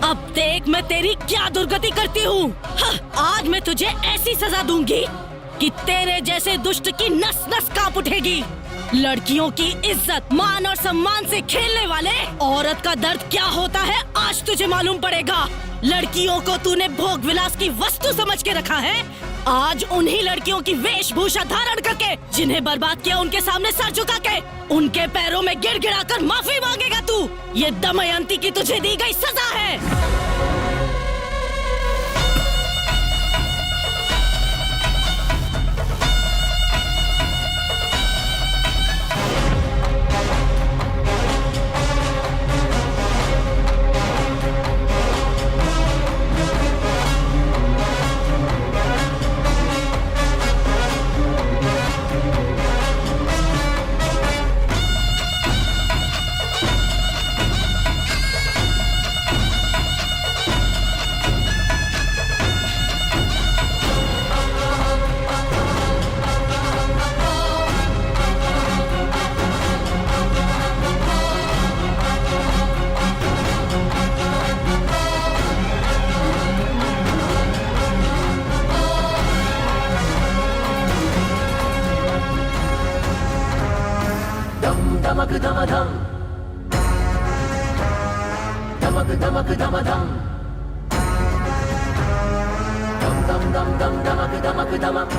अब देख मैं तेरी क्या दुर्गति करती हूँ। आज मैं तुझे ऐसी सजा दूंगी कि तेरे जैसे दुष्ट की नस नस कांप उठेगी। लड़कियों की इज्जत, मान और सम्मान से खेलने वाले औरत का दर्द क्या होता है आज तुझे मालूम पड़ेगा। लड़कियों को तूने भोग विलास की वस्तु समझ के रखा है। आज उन्हीं लड़कियों की वेशभूषा धारण करके, जिन्हें बर्बाद किया उनके सामने सर झुका के, उनके पैरों में गिड़गिड़ा कर माफी मांगेगा तू। ये दमयंती की तुझे दी गई सजा है। धम धम धमक धमक धम धम धम धम धम धम धमक धमक धमक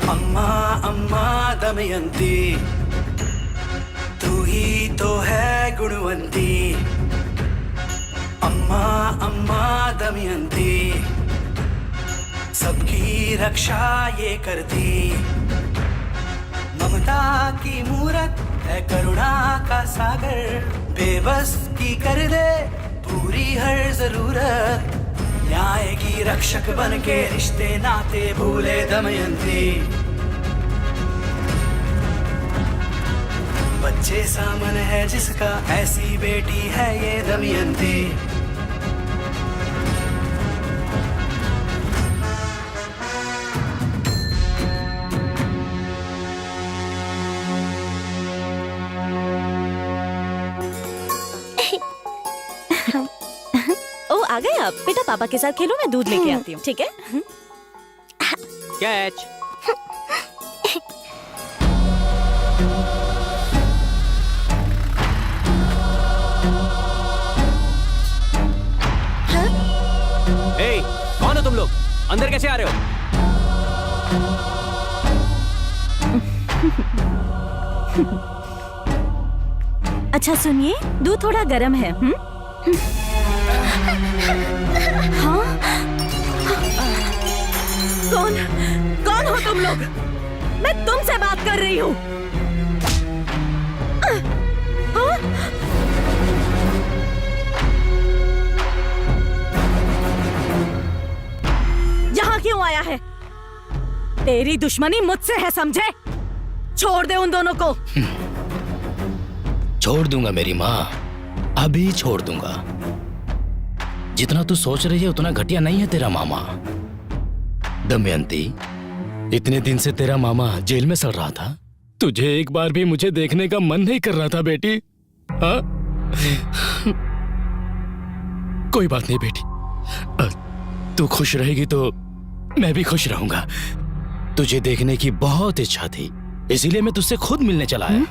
अम्मा अम्मा दमयंती तू ही तो है गुणवंती। अम्मा अम्मा दमयंती सबकी रक्षा ये करती। ममता की मूरत है करुणा का सागर, बेबस की कर दे पूरी हर जरूरत। न्याय की रक्षक बन के रिश्ते नाते भूले दमयंती। बच्चे सामन है जिसका ऐसी बेटी है ये दमयंती। ओ आ गए आप? बेटा पापा के साथ खेलो, मैं दूध लेके आती हूँ, ठीक है? कैच। ए, कौन हो तुम लोग? अंदर कैसे आ रहे हो? अच्छा सुनिए, दूध थोड़ा गर्म है। हाँ? कौन हो तुम लोग? मैं तुमसे बात कर रही हूँ। यहाँ क्यों आया है? तेरी दुश्मनी मुझसे है, समझे? छोड़ दे उन दोनों को। छोड़ दूंगा मेरी माँ, अभी छोड़ दूंगा। जितना तू सोच रही है उतना घटिया नहीं है तेरा मामा। दमयंती, इतने दिन से तेरा मामा जेल में सड़ रहा था, तुझे एक बार भी मुझे देखने का मन नहीं कर रहा था बेटी? हाँ? कोई बात नहीं बेटी, तू खुश रहेगी तो मैं भी खुश रहूंगा। तुझे देखने की बहुत इच्छा थी, इसीलिए मैं तुझसे खुद मिलने चला आया।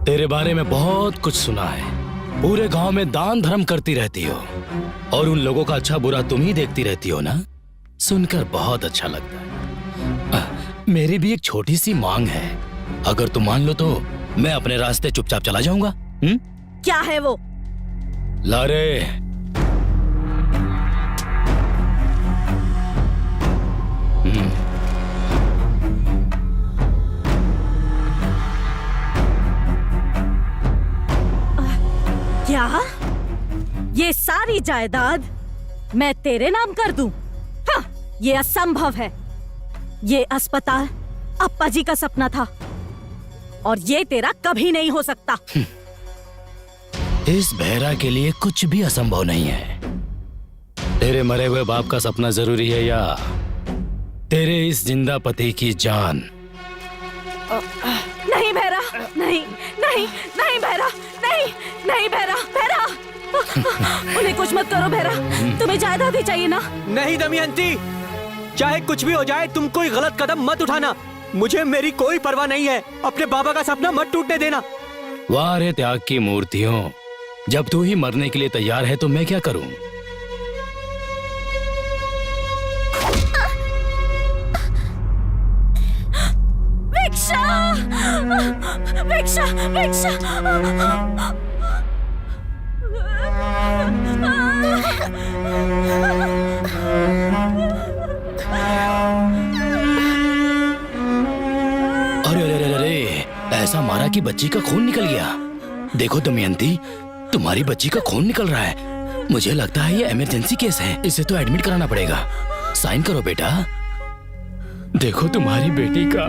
तेरे बारे में बहुत कुछ सुना है। पूरे गांव में दान धर्म करती रहती हो और उन लोगों का अच्छा बुरा तुम ही देखती रहती हो ना। सुनकर बहुत अच्छा लगता है। मेरी भी एक छोटी सी मांग है, अगर तुम मान लो तो मैं अपने रास्ते चुपचाप चला जाऊंगा। क्या है वो? लारे, क्या? ये सारी जायदाद मैं तेरे नाम कर दूं? हाँ, ये असंभव है। ये अस्पताल अप्पा जी का सपना था और ये तेरा कभी नहीं हो सकता। इस बहरा के लिए कुछ भी असंभव नहीं है। तेरे मरे हुए बाप का सपना जरूरी है या तेरे इस जिंदा पति की जान? नहीं भैरा, नहीं नहीं नहीं भैरा, नहीं भैरा, भैरा उन्हें कुछ मत करो भैरा, तुम्हें जायदाद ही चाहिए ना? नहीं दमयंती, चाहे कुछ भी हो जाए तुम कोई गलत कदम मत उठाना। मुझे मेरी कोई परवाह नहीं है, अपने बाबा का सपना मत टूटने देना। वाह रे त्याग की मूर्तियों, जब तू ही मरने के लिए तैयार है तो मैं क्या करूं? भिक्षा, भिक्षा, भिक्षा। अरे अरे अरे अरे, ऐसा मारा कि बच्ची का खून निकल गया। देखो दमयंती, तुम्हारी बच्ची का खून निकल रहा है। मुझे लगता है ये इमरजेंसी केस है, इसे तो एडमिट कराना पड़ेगा। साइन करो बेटा। देखो तुम्हारी बेटी का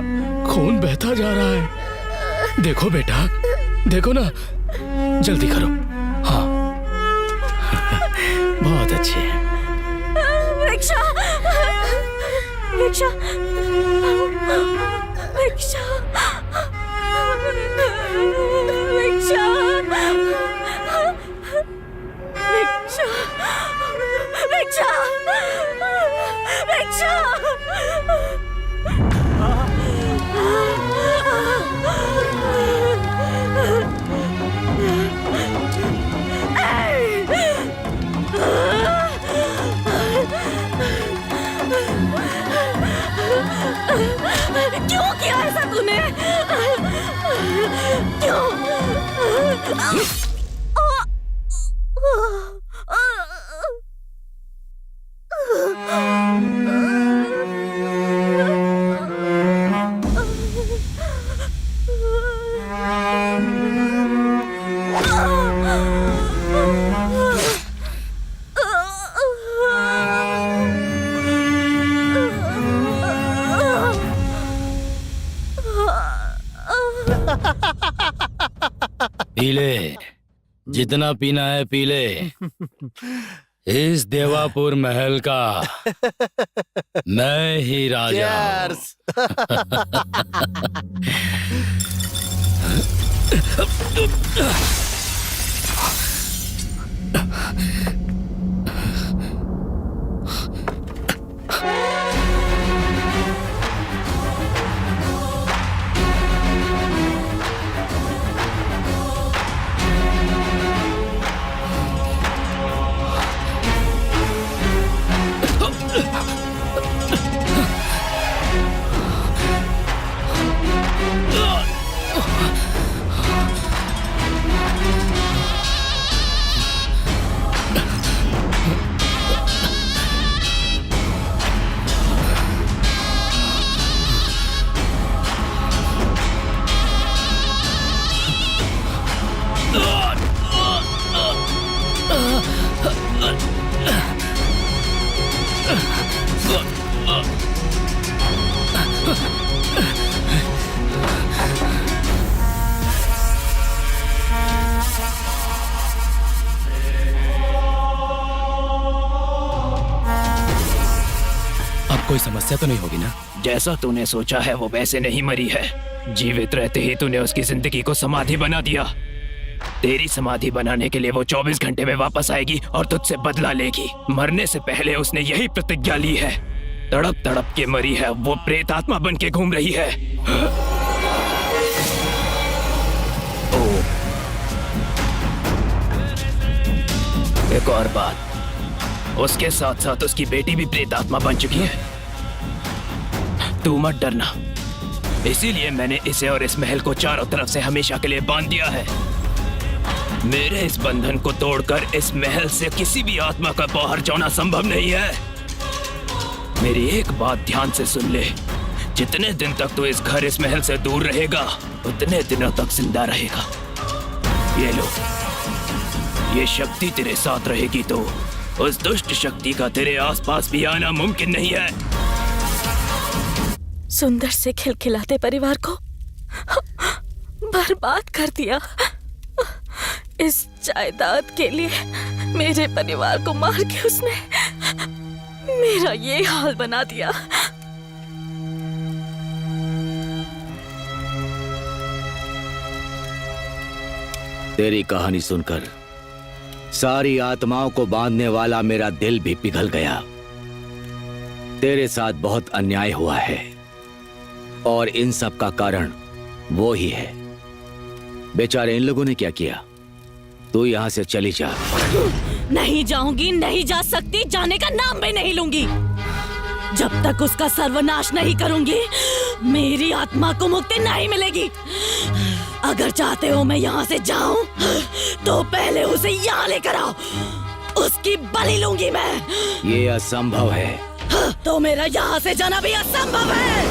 खून बहता जा रहा है। देखो बेटा, देखो ना, जल्दी करो। हाँ बहुत अच्छे। भिक्षा, भिक्षा। भिक्षा भिक्षा भिक्षा भिक्षा भिक्षा क्यों किया ऐसा तूने? क्यों? पी ले, जितना पीना है पी ले। इस देवापुर महल का मैं ही राजा हूं। कोई समस्या तो नहीं होगी ना? जैसा तूने सोचा है वो वैसे नहीं मरी है। जीवित रहते ही तूने उसकी जिंदगी को समाधि बना दिया। तेरी समाधि बनाने के लिए वो 24 घंटे में वापस आएगी और तुझसे बदला लेगी। मरने से पहले उसने यही प्रतिज्ञा ली है। तड़प तड़प के मरी है, वो प्रेत आत्मा बन के घूम रही है। एक और बात, उसके साथ साथ उसकी बेटी भी प्रेत आत्मा बन चुकी है। तू मत डरना, इसीलिए मैंने इसे और इस महल को चारों तरफ से हमेशा के लिए बांध दिया है। मेरे इस बंधन को तोड़कर इस महल से किसी भी आत्मा का बाहर जाना संभव नहीं है। मेरी एक बात ध्यान से सुन ले, जितने दिन तक तू इस घर इस महल से दूर रहेगा उतने दिनों तक जिंदा रहेगा। ये लो, ये शक्ति तेरे साथ रहेगी तो उस दुष्ट शक्ति का तेरे आसपास भी आना मुमकिन नहीं है। सुंदर से खिलखिलाते परिवार को बर्बाद कर दिया। इस जायदाद के लिए मेरे परिवार को मार के उसने मेरा ये हाल बना दिया। तेरी कहानी सुनकर सारी आत्माओं को बांधने वाला मेरा दिल भी पिघल गया। तेरे साथ बहुत अन्याय हुआ है और इन सब का कारण वो ही है। बेचारे इन लोगों ने क्या किया? तू यहाँ से चली जा। नहीं जाऊंगी, नहीं जा सकती, जाने का नाम भी नहीं लूंगी। जब तक उसका सर्वनाश नहीं करूंगी मेरी आत्मा को मुक्ति नहीं मिलेगी। अगर चाहते हो मैं यहाँ से जाऊं तो पहले उसे यहाँ लेकर आओ, उसकी बलि लूंगी मैं। ये असंभव है। तो मेरा यहाँ से जाना भी असंभव है।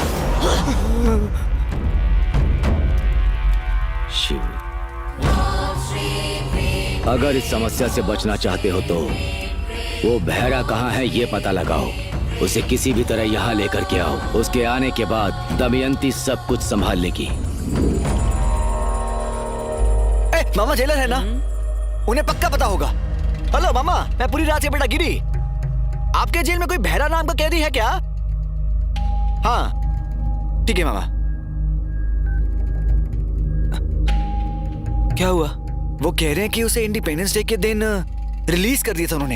शिव, अगर इस समस्या से बचना चाहते हो तो वो बहरा कहाँ है ये पता लगाओ। उसे किसी भी तरह यहाँ लेकर के आओ। उसके आने के बाद दमयंती सब कुछ संभाल लेगी। मामा जेलर है ना, उन्हें पक्का पता होगा। हेलो मामा, मैं पूरी रात से बेटा गिरी। आपके जेल में कोई बहरा नाम का कैदी है क्या? हाँ, ठीक है मामा। क्या हुआ? वो कह रहे हैं कि उसे इंडिपेंडेंस डे के दिन रिलीज कर दिया था उन्होंने।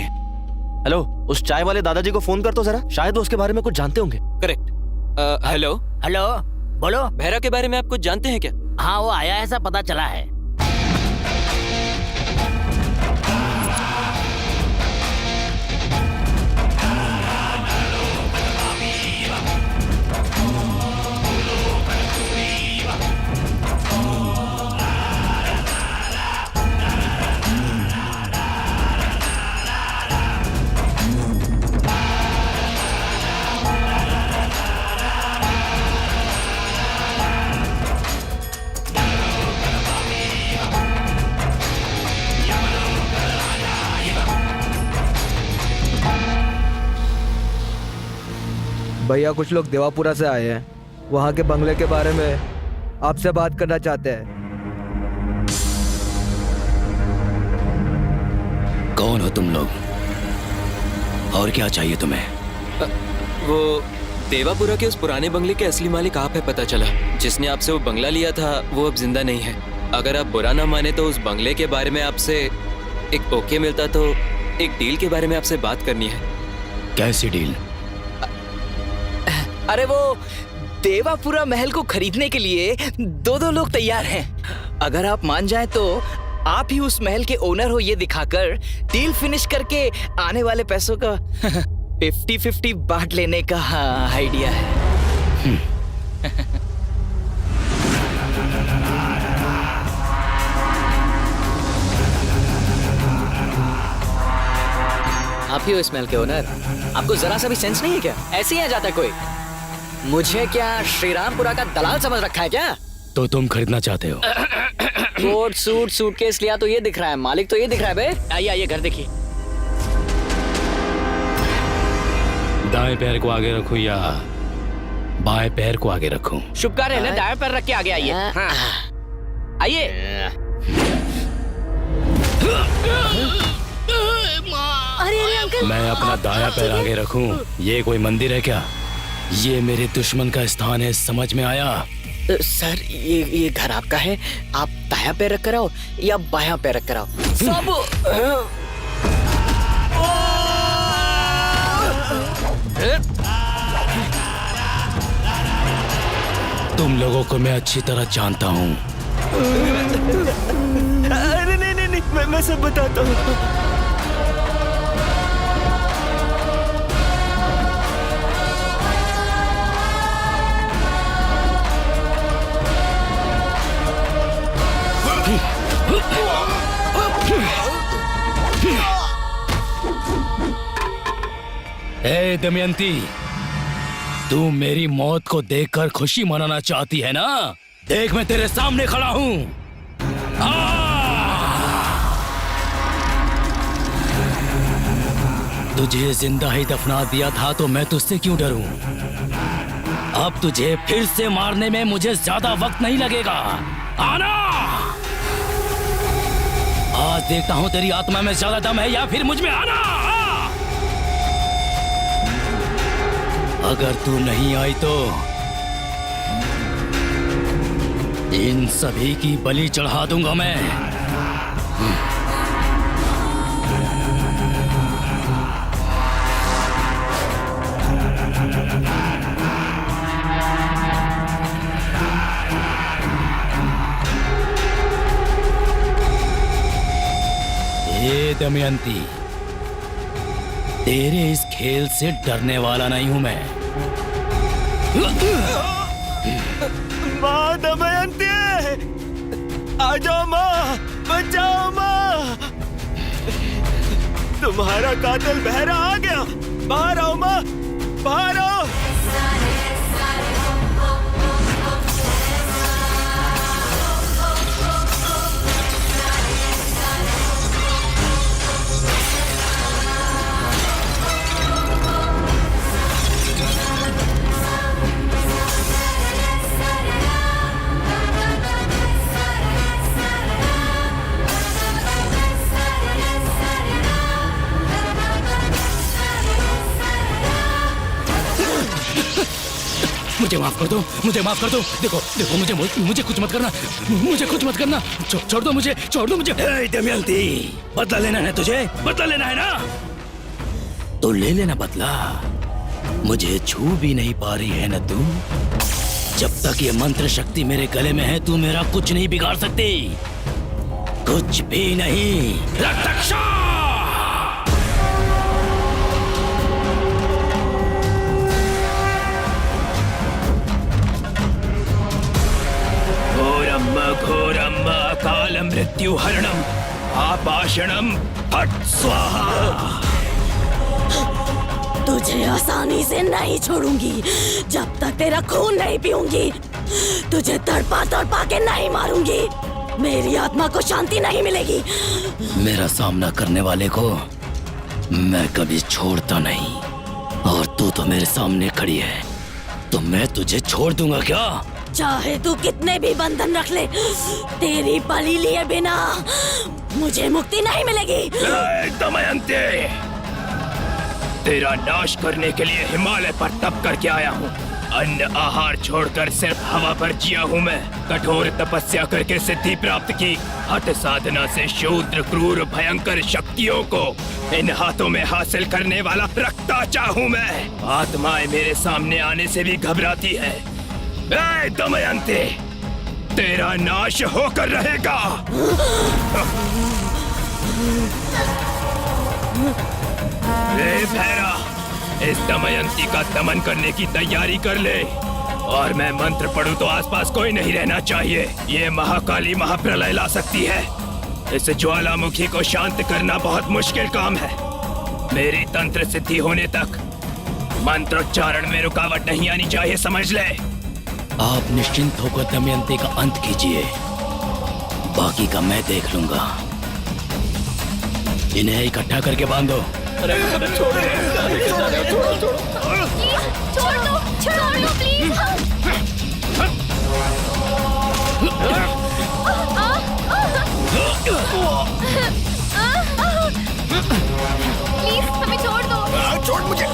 हेलो, उस चाय वाले दादाजी को फोन कर तो जरा, शायद वो उसके बारे में कुछ जानते होंगे। करेक्ट। हेलो हेलो, बोलो। बहरा के बारे में आप कुछ जानते हैं क्या? हाँ, वो आया ऐसा पता चला है। भैया, कुछ लोग देवापुरा से आए हैं। वहाँ के बंगले के बारे में आपसे बात करना चाहते हैं। कौन हो तुम लोग और क्या चाहिए तुम्हें? वो देवापुरा के उस पुराने बंगले के असली मालिक आप है, पता चला। जिसने आपसे वो बंगला लिया था वो अब जिंदा नहीं है। अगर आप बुरा ना माने तो उस बंगले के बारे में आपसे एक ओके मिलता तो एक डील के बारे में आपसे बात करनी है। कैसी डील? अरे वो देवापुरा महल को खरीदने के लिए दो लोग तैयार हैं। अगर आप मान जाएं तो आप ही उस महल के ओनर हो, ये दिखाकर डील फिनिश करके आने वाले पैसों का 50-50 बांट लेने का आइडिया है। आप ही हो इस महल के ओनर? आपको जरा सा भी सेंस नहीं है क्या? ऐसे ही आ जाता है कोई? मुझे क्या श्रीरामपुरा का दलाल समझ रखा है क्या? तो तुम खरीदना चाहते हो? कोट सूट सूटकेस लिया तो ये दिख रहा है, मालिक तो ये दिख रहा है बे। आइए आइए, घर देखिए। दाएं पैर को आगे रखूं या बाएं पैर को आगे रखूं? शुभ कार्य है ना, दाएं पैर रख के आगे आइए। हाँ। आइए। अरे अरे अंकल, मैं अपना दाया पैर आगे रखूं? ये कोई मंदिर है क्या? ये मेरे दुश्मन का स्थान है, समझ में आया? सर, ये घर आपका है। आप दाया पैर रख कर आओ या बायां पैर रख कर आओ। सब तुम लोगों को मैं अच्छी तरह जानता हूँ। अरे नहीं, मैं सब बताता हूँ। ए दमयंती, तू मेरी मौत को देखकर खुशी मनाना चाहती है ना? देख, मैं तेरे सामने खड़ा हूँ। तुझे जिंदा ही दफना दिया था तो मैं तुझसे क्यों डरूं? अब तुझे फिर से मारने में मुझे ज्यादा वक्त नहीं लगेगा। आना! आज देखता हूं तेरी आत्मा में ज्यादा दम है या फिर मुझ में। आना! अगर तू नहीं आई तो इन सभी की बलि चढ़ा दूंगा मैं। ये दमयंती, तेरे इस खेल से डरने वाला नहीं हूं मैं। माँ दमयंती, आ जाओ माँ, बचाओ माँ। तुम्हारा कातिल बहरा आ गया। बाहर आओ माँ, बाहर आओ। मुझे माफ कर दो, मुझे माफ कर दो। देखो देखो, मुझे कुछ मत करना, मुझे कुछ मत करना। छोड़ दो मुझे, छोड़ दो मुझे। दमयंती, बदला लेना है तुझे, बदला लेना है ना, तो ले लेना बदला। मुझे छू भी नहीं पा रही है ना तू। जब तक ये मंत्र शक्ति मेरे गले में है, तू मेरा कुछ नहीं बिगाड़ सकती, कुछ भी नहीं। रक्षक घोरम काल मृत्यु हरणम आपाषणम फट स्वाहा। तुझे आसानी से नहीं छोड़ूंगी जब तक तेरा खून नहीं पीऊंगी। तुझे तड़पा तड़पा के नहीं मारूंगी, मेरी आत्मा को शांति नहीं मिलेगी। मेरा सामना करने वाले को मैं कभी छोड़ता नहीं, और तू तो मेरे सामने खड़ी है, तो मैं तुझे छोड़ दूंगा क्या? चाहे तू कितने भी बंधन रख ले, तेरी बलि लिए बिना मुझे मुक्ति नहीं मिलेगी। दमयंती, तेरा नाश करने के लिए हिमालय पर तप करके आया हूँ। अन्न आहार छोड़कर सिर्फ हवा पर जिया हूँ मैं। कठोर तपस्या करके सिद्धि प्राप्त की। हठ साधना से शूद्र क्रूर भयंकर शक्तियों को इन हाथों में हासिल करने वाला रक्ताचा हूँ मैं। आत्माएं मेरे सामने आने से भी घबराती है। ए दमयंती, तेरा नाश होकर रहेगा। ए भैरा, इस दमयंती का दमन करने की तैयारी कर ले, और मैं मंत्र पढ़ूं तो आसपास कोई नहीं रहना चाहिए। ये महाकाली महाप्रलय ला सकती है। इस ज्वालामुखी को शांत करना बहुत मुश्किल काम है। मेरी तंत्र सिद्धि होने तक मंत्रोच्चारण में रुकावट नहीं आनी चाहिए, समझ ले। आप निश्चिंत होकर दमयंती का अंत कीजिए, बाकी का मैं देख लूंगा। इन्हें इकट्ठा करके बांधो। छोड़ दो प्लीज। प्लीज हमें छोड़ दो। छोड़ मुझे।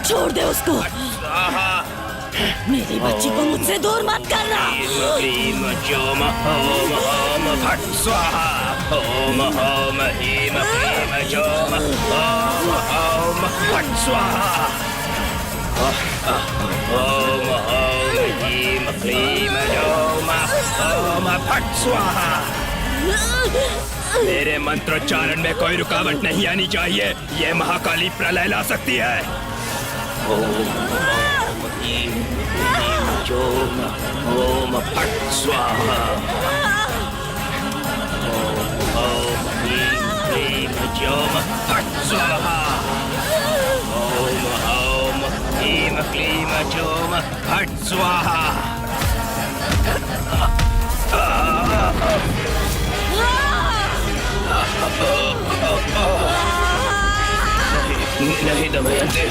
छोड़ दे उसको। मेरी बच्ची को मुझसे दूर मत करना। ओम ओम ह्रीम क्लीम जोम ओम ओम फट स्वाहा। ओम ओम ह्रीम क्लीम जोम ओम फट स्वाहा। मेरे मंत्रोच्चारण में कोई रुकावट नहीं आनी चाहिए। ये महाकाली प्रलय ला सकती है। ओम ह्रीम क्लीम जोम ओम फट स्वाहा। ओम ह्रीम जोम फट स्वाहा। ओम ओम ह्रीम क्लीम जोम फट स्वाहा। नहीं दमयंती,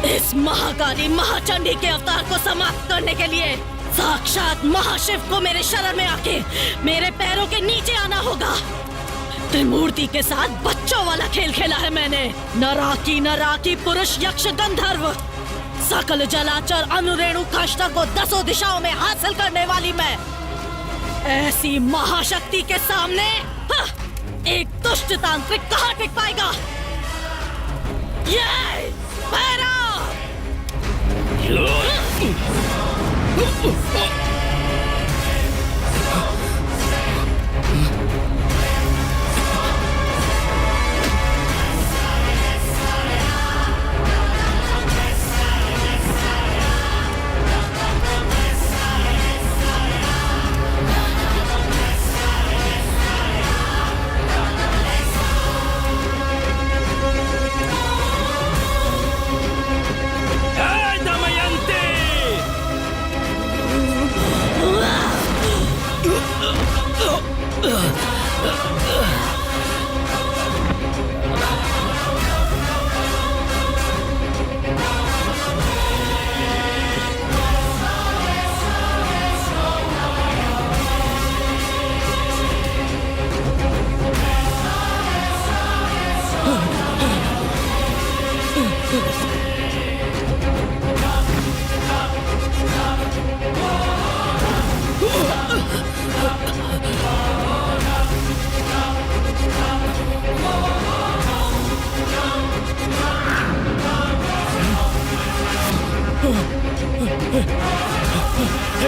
इस महाकाली महाचंडी के अवतार को समाप्त करने के लिए साक्षात महाशिव को मेरे शरण में आके मेरे पैरों के नीचे आना होगा। त्रिमूर्ति के साथ बच्चों वाला खेल खेला है मैंने। नराकी पुरुष यक्ष गंधर्व सकल जलाचर अनुरेणु काष्ठा को 10 दिशाओं में हासिल करने वाली मैं, ऐसी महाशक्ति के सामने एक दुष्ट तांत्रिक कहाँ टिक पाएगा। ये भैरव!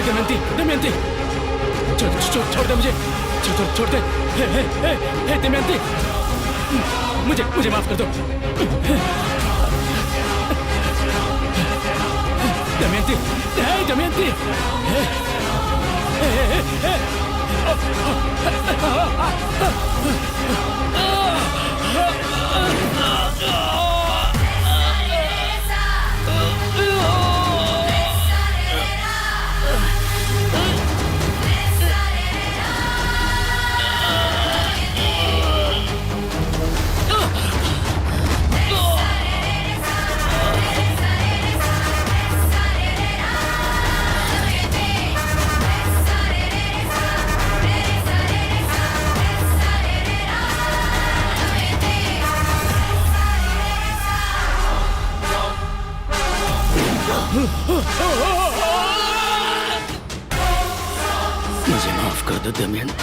दमयंती, दमयंती, छोड़ दे मुझे, छोड़ दे, दमयंती, मुझे माफ कर दो, दमयंती, दमयंती, मुझे माफ कर दो दमयंती।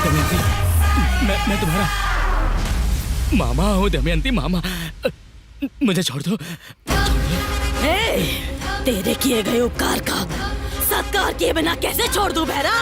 दमयंती, मैं तुम्हारा मामा हूँ दमयंती, मामा, मुझे छोड़ दो। तेरे किए गए उपकार का सत्कार किए बिना कैसे छोड़ दूं बहरा?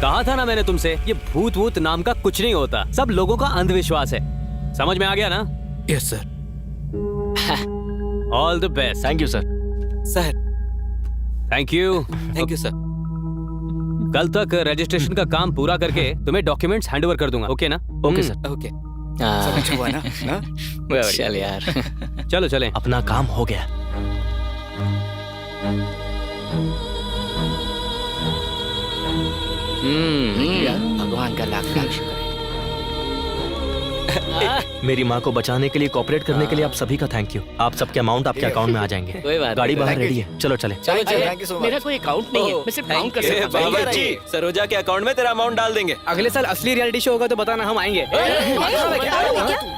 कहा था ना मैंने तुमसे, ये भूत वूत नाम का कुछ नहीं होता, सब लोगों का अंधविश्वास है। समझ में आ गया ना? Yes sir. All the best. Thank you sir. Sir thank you. Thank you sir. कल तक रजिस्ट्रेशन का काम पूरा करके तुम्हें डॉक्यूमेंट्स हैंडओवर कर दूंगा। ओके ना? Okay sir. ओके। सब अच्छा हुआ ना? चल यार। चलो चलें। अपना काम हो गया। भगवान का लाख लाख शुक्र है। मेरी माँ को बचाने के लिए, कोऑपरेट करने के लिए आप सभी का थैंक यू। आप सबके अमाउंट आपके अकाउंट में आ जाएंगे। कोई बात गाड़ी नहीं। बाहर रेडी है, चलो चले। मेरा कोई अकाउंट नहीं है, मैं सिर्फ काउंट कर सकता हूँ। बावर्ची, सरोजा के अकाउंट में तेरा अमाउंट डाल देंगे। अगले साल असली रियलिटी शो होगा तो बताना, हम आएंगे।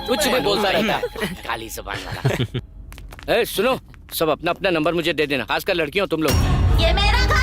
कुछ भी बोलता रहता है, काली जुबान वाला। सुनो, सब अपना अपना नंबर मुझे दे देना, खासकर लड़कियों तुम लोग। ये मेरा घर